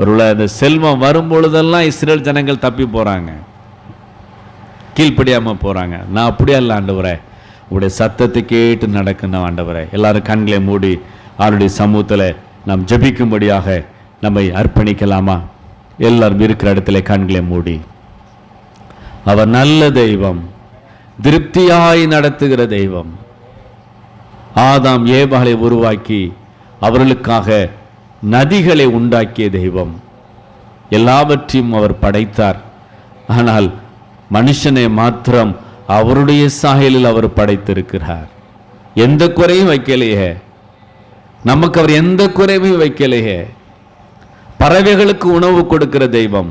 ஒருவேளை அந்த செல்வம் வரும்பொழுதெல்லாம் இஸ்ரேல் ஜனங்கள் தப்பி போகிறாங்க, கீழ்ப்படியாமல் போகிறாங்க. நான் அப்படியே இல்லை ஆண்டவரே, உங்களுடைய சத்தத்தை கேட்டு நடக்கணும் ஆண்டவரே. எல்லாரும் கண்களை மூடி அவருடைய சமூகத்தில் நாம் ஜெபிக்கும்படியாக நம்மை அர்ப்பணிக்கலாமா? எல்லாரும் இருக்கிற இடத்துல கண்களை மூடி, அவர் நல்ல தெய்வம், திருப்தியாய் நடத்துகிற தெய்வம். ஆதாம் ஏவாளை உருவாக்கி அவர்களுக்காக நதிகளை உண்டாக்கிய தெய்வம். எல்லாவற்றையும் அவர் படைத்தார். ஆனால் மனுஷனை மாத்திரம் அவருடைய சாயலில் அவர் படைத்திருக்கிறார். எந்த குறையும் வைக்கலையே. நமக்கு அவர் எந்த குறைவையும் வைக்கலையே. பறவைகளுக்கு உணவு கொடுக்கிற தெய்வம்,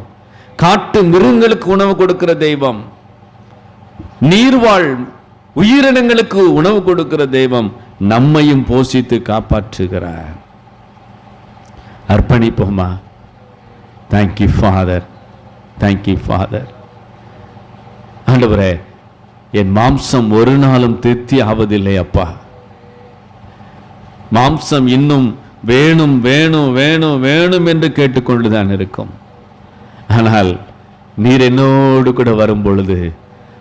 காட்டு மிருகங்களுக்கு உணவு கொடுக்கிற தெய்வம், நீர்வாழ் உயிரினங்களுக்கு உணவு கொடுக்கிற தெய்வம் நம்மையும் போஷித்து காப்பாற்றுகிறார். அர்ப்பணிப்போமா? Thank you father, thank you father. ஆண்டவரே, என் மாம்சம் ஒரு நாளும் திருப்தி ஆவதில்லை அப்பா. மாம்சம் இன்னும் வேணும் வேணும் வேணும் வேணும் என்று கேட்டுக்கொண்டுதான் இருக்கும். ஆனால் நீர் என்னோடு கூட வரும் பொழுது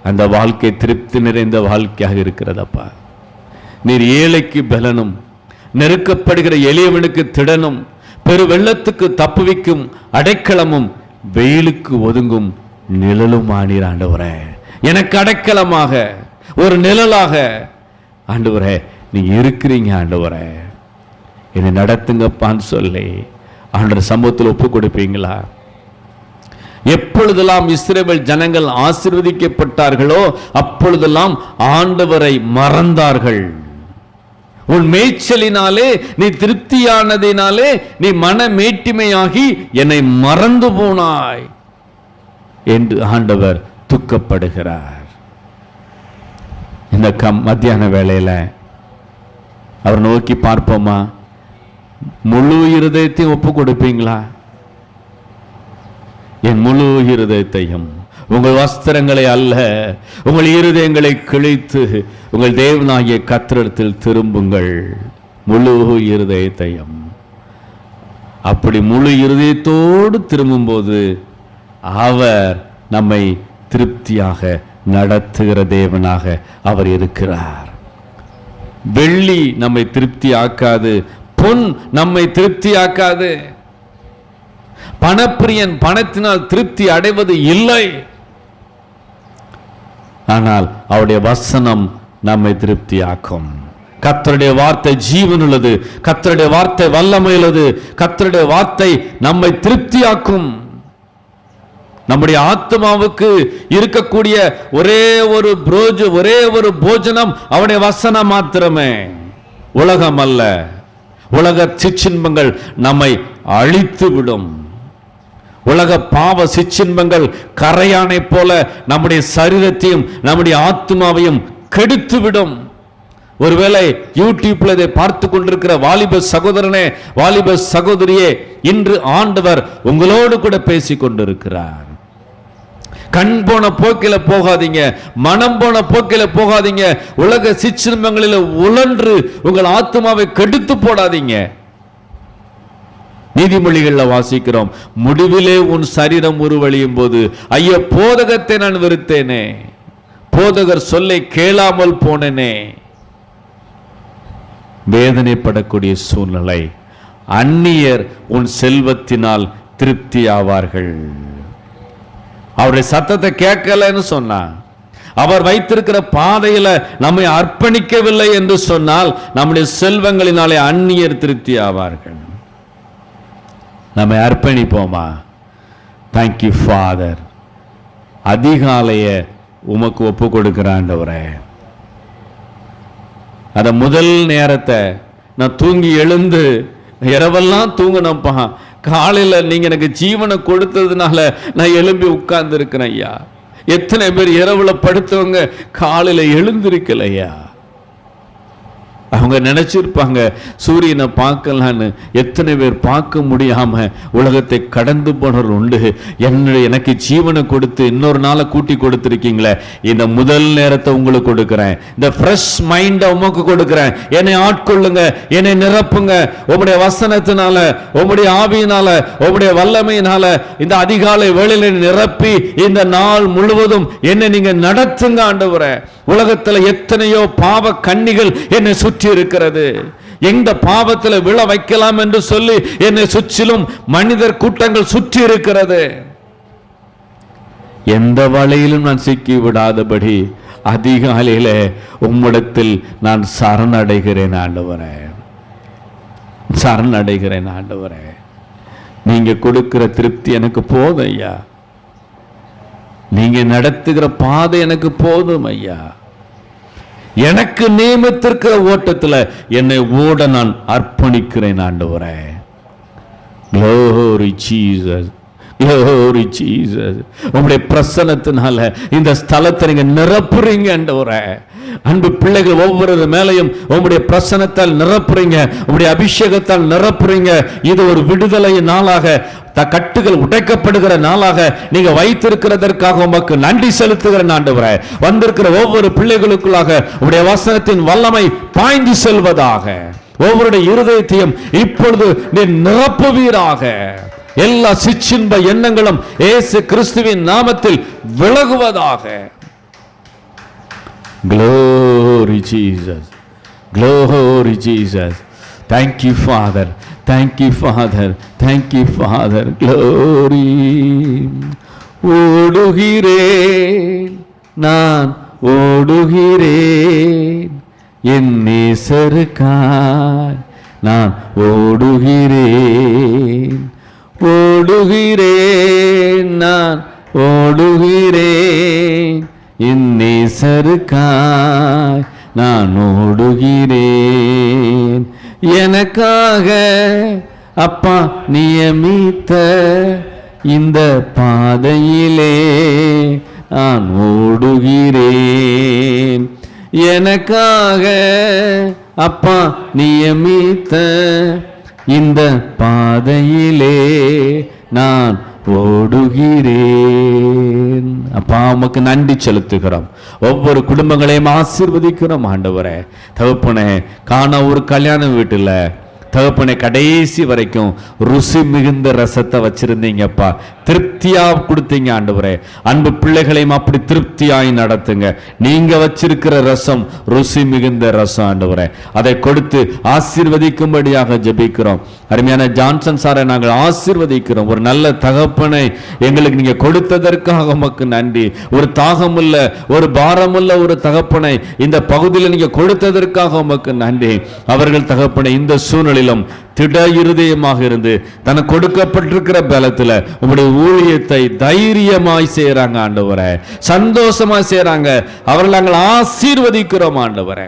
அந்த வாழ்க்கை திருப்தி நிறைந்த வாழ்க்கையாக இருக்கிறதப்பா. நீர் ஏழைக்கு பலனும், நெருக்கப்படுகிற எளியவனுக்கு திடனும், பெரு வெள்ளத்துக்கு தப்புவிக்கும் அடைக்கலமும், வெயிலுக்கு ஒதுங்கும் நிழலும் ஆனீர் ஆண்டவரே. எனக்கு அடைக்கலமாக, ஒரு நிழலாக ஆண்டவரே நீங்க இருக்கிறீங்க. ஆண்டவரே, என்னை நடத்துங்கப்பான்னு சொல்லி ஆண்டவர் சமூகத்தில் ஒப்பு கொடுப்பீங்களா? எப்பொழுதெல்லாம் இஸ்ரவேல் ஜனங்கள் ஆசீர்வதிக்கப்பட்டார்களோ அப்பொழுதெல்லாம் ஆண்டவரை மறந்தார்கள். உன் மேய்ச்சலினாலே நீ திருப்தியானதினாலே நீ மன மேட்டிமையாகி என்னை மறந்து போனாய் என்று ஆண்டவர் துக்கப்படுகிறார். இந்த மத்தியான வேளையில அவர் நோக்கி பார்ப்போமா? முழு இருதயத்தையும் ஒப்பு கொடுப்பீங்களா? என் முழு இருதயத்தையும், உங்கள் வஸ்திரங்களை அல்ல, உங்கள் இருதயங்களை கிழித்து உங்கள் தேவனாகிய கர்த்தரிடத்தில் திரும்புங்கள். முழு இருதயத்தையும். அப்படி முழு இருதயத்தோடு திரும்பும்போது அவர் நம்மை திருப்தியாக நடத்துகிற தேவனாக அவர் இருக்கிறார். வெள்ளி நம்மை திருப்தி ஆக்காது, பொன் நம்மை திருப்தி ஆக்காது. பணப்பிரியன் பணத்தினால் திருப்தி அடைவது இல்லை. ஆனால் அவருடைய வசனம் நம்மை திருப்தி ஆக்கும். கர்த்தருடைய வார்த்தை ஜீவன் உள்ளது, கர்த்தருடைய வார்த்தை வல்லமை உள்ளது, கர்த்தருடைய வார்த்தை நம்மை திருப்தி ஆக்கும். நம்முடைய ஆத்மாவுக்கு இருக்கக்கூடிய ஒரே ஒரு போஜனம் அவருடைய வசனம் மாத்திரமே, உலகம் அல்ல. உலக சிற்றின்பங்கள் நம்மை அழித்து விடும். உலக பாவ சிற்றின்பங்கள் கரையானை போல நம்முடைய சரீரத்தையும் நம்முடைய ஆத்மாவையும் கெடுத்து விடும். ஒருவேளை யூடியூப்ல இதை பார்த்து கொண்டிருக்கிற வாலிப சகோதரனே, வாலிப சகோதரியே, இன்று ஆண்டவர் உங்களோடு கூட பேசிக் கொண்டிருக்கிறார். கண் போன போக்கில போகாதீங்க, மனம் போன போக்கில போகாதீங்க, உலக சிற்றின்பங்களில் உழன்று உங்கள் ஆத்மாவை கெடுத்து போடாதீங்க. நீதிமொழிகள்ல வாசிக்கிறோம், முடிவிலே உன் சரீரம் உருவழியும் போது ஐயோ போதகத்தை நான் வெறுத்தேனே, போதகர் சொல்லை கேளாமல் போனேனே. வேதனைப்படக்கூடிய சூழ்நிலை. அந்நியர் உன் செல்வத்தினால் திருப்தி ஆவார்கள். அவருடைய சத்தத்தை கேட்கலன்னு சொன்னா, அவர் வைத்திருக்கிற பாதையில நம்மை அர்ப்பணிக்கவில்லை என்று சொன்னால் நம்முடைய செல்வங்களினாலே அந்நியர் திருப்தி ஆவார்கள். நம்மை அர்ப்பணிப்போமா? Thank you father. அதிகாலைய உமக்கு ஒப்பு கொடுக்கிற ஆண்டவரே, அத முதல் நேரத்தை நான் தூங்கி எழுந்து இரவெல்லாம் தூங்கினப்பா, காலையில் நீங்க எனக்கு ஜீவனை கொடுத்ததுனால நான் எழும்பி உட்கார்ந்து இருக்கிறேன் ஐயா. எத்தனை பேர் இரவுல படுத்தவங்க காலையில எழுந்திருக்கலையா? அவங்க நினைச்சிருப்பாங்க சூரியனை பார்க்கலான்னு. எத்தனை பேர் பார்க்க முடியாம உலகத்தை கடந்து போனவர் உண்டு. எனக்கு ஜீவனை கொடுத்து இன்னொரு நாளை கூட்டி கொடுத்திருக்கீங்களே, இந்த முதல் நேரத்தை உங்களுக்கு கொடுக்கிறேன். இந்த ஃப்ரெஷ் மைண்டை உமக்கு கொடுக்கிறேன். என்னை ஆட்கொள்ளுங்க, என்னை நிரப்புங்க. உங்களுடைய வசனத்தினால, உங்களுடைய ஆவியினால, உங்களுடைய வல்லமையினால இந்த அதிகாலை வேளையில நிரப்பி இந்த நாள் முழுவதும் என்னை நீங்க நடத்துங்க ஆண்டவரே. உலகத்துல எத்தனையோ பாவ கன்னிகள் என்னை சுற்றி இருக்கிறது. எந்த பாவத்தில் விழ வைக்கலாம் என்று சொல்லி என்னை சுற்றிலும் மனிதர் கூட்டங்கள் சுற்றி இருக்கிறது. எந்த வழியிலும் நான் சிக்கி விடாதபடி அதிகாலையில உம்மிடத்தில் நான் சரணடைகிறேன் ஆண்டவரே, சரணடைகிறேன் ஆண்டவரே. நீங்க கொடுக்கிற திருப்தி எனக்கு போதும் ஐயா, நீங்க நடத்துகிற பாதை எனக்கு போதும் ஐயா. எனக்கு நியமித்திருக்கிற ஓட்டத்துல என்னை ஓட நான் அர்ப்பணிக்கிறேன் ஆண்டவரே. Glory Jesus, glory Jesus. உங்களுடைய பிரசன்னத்தினால இந்த ஸ்தலத்தை நீங்க நிரப்புறீங்க ஆண்டவரே. அன்பு பிள்ளைகள் ஒவ்வொரு மேலையும் உங்களுடைய பிரசன்னத்தால் நிரப்புறீங்க, உங்களுடைய அபிஷேகத்தால் நிரப்புறீங்க. இது ஒரு விடுதலை நாளாக, கட்டுகள் உடைக்கப்படுகிற நாளாக நீங்க வைத்திருக்கிறதற்காக உமக்கு நன்றி செலுத்துகிற ஆண்டவரே. வந்திருக்கிற ஒவ்வொரு பிள்ளைகளுக்குள்ளாக உங்களுடைய வசனத்தின் வல்லமை பாய்ந்து செல்வதாக, ஒவ்வொருடைய இருதயத்தையும் இப்பொழுது நீ நிரப்புவீராக. எல்லா சிற்றின்ப எண்ணங்களும் இயேசு கிறிஸ்துவின் நாமத்தில் விலகுவதாக. Glory Jesus, glory Jesus. Thank you Father, thank you Father, thank you Father. Glory. ஓடுகிறேன் நான் ஓடுகிறேன், என் நேசருக்காய் நான் ஓடுகிறேன். ஓடுகிறேன் நான் ஓடுகிறேன், என் நேசருக்காய் நான் ஓடுகிறேன். எனக்காக அப்பா நியமித்த இந்த பாதையிலே நான் ஓடுகிறேன். எனக்காக அப்பா நியமித்த இந்த பாதையிலே நான் ஓடுகிறேன். அப்பா உமக்கு நன்றி செலுத்துகிறோம். ஒவ்வொரு குடும்பங்களையும் ஆசீர்வதிக்கிறோம் ஆண்டவரே. தகப்பனே, காண ஒரு கல்யாண வீட்டுல தகப்பனே கடைசி வரைக்கும் ருசி மிகுந்த ரசத்தை வச்சிருந்தீங்கப்பா, திருப்தியா கொடுத்தீங்க ஆண்டவரே. அன்பு பிள்ளைகளையும் அப்படி திருப்தியாய் நடத்துங்க. நீங்க வச்சிருக்கிற ரசம் ருசி மிகுந்த ரசம் ஆண்டவரே, அதை கொடுத்து ஆசீர்வதிக்கும்படியாக ஜெபிக்கிறோம். அருமையான ஜான்சன் சாரை நாங்கள் ஆசீர்வதிக்கிறோம். ஒரு நல்ல தகப்பனை எங்களுக்கு நீங்க கொடுத்ததற்காக உமக்கு நன்றி. ஒரு தாகமுள்ள, ஒரு பாரமுள்ள ஒரு தகப்பனை இந்த பகுதியில் நீங்க கொடுத்ததற்காக உமக்கு நன்றி. அவர்கள் தகப்பனை இந்த சூழ்நிலை திட இருதயமாக இருந்து தனக்கு கொடுக்கப்பட்டிருக்கிற பலத்துல உங்களுடைய ஊழியத்தை தைரியமாய் செய்யறாங்க ஆண்டவரே, சந்தோஷமாய் செய்யறாங்க. அவர்கள் நாங்கள் ஆசீர்வதிக்கிறோம் ஆண்டவரே.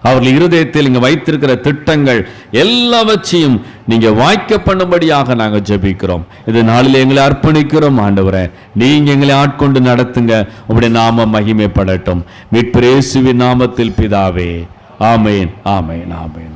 அவர்கள் இருதயத்தில் நீங்க வைத்திருக்கிற திட்டங்கள் எல்லாவற்றையும் நீங்க வாய்க்க பண்ணும்படியாக நாங்கள் ஜெபிக்கிறோம். இது நாளில் எங்களை அர்ப்பணிக்கிறோம் ஆண்டவரே. நீங்க எங்களை ஆட்கொண்டு நடத்துங்க. உங்களுடைய நாமம் மகிமைப்படட்டும். மீட்பர் இயேசுவின் நாமத்தில் பிதாவே, ஆமென், ஆமென், ஆமென்.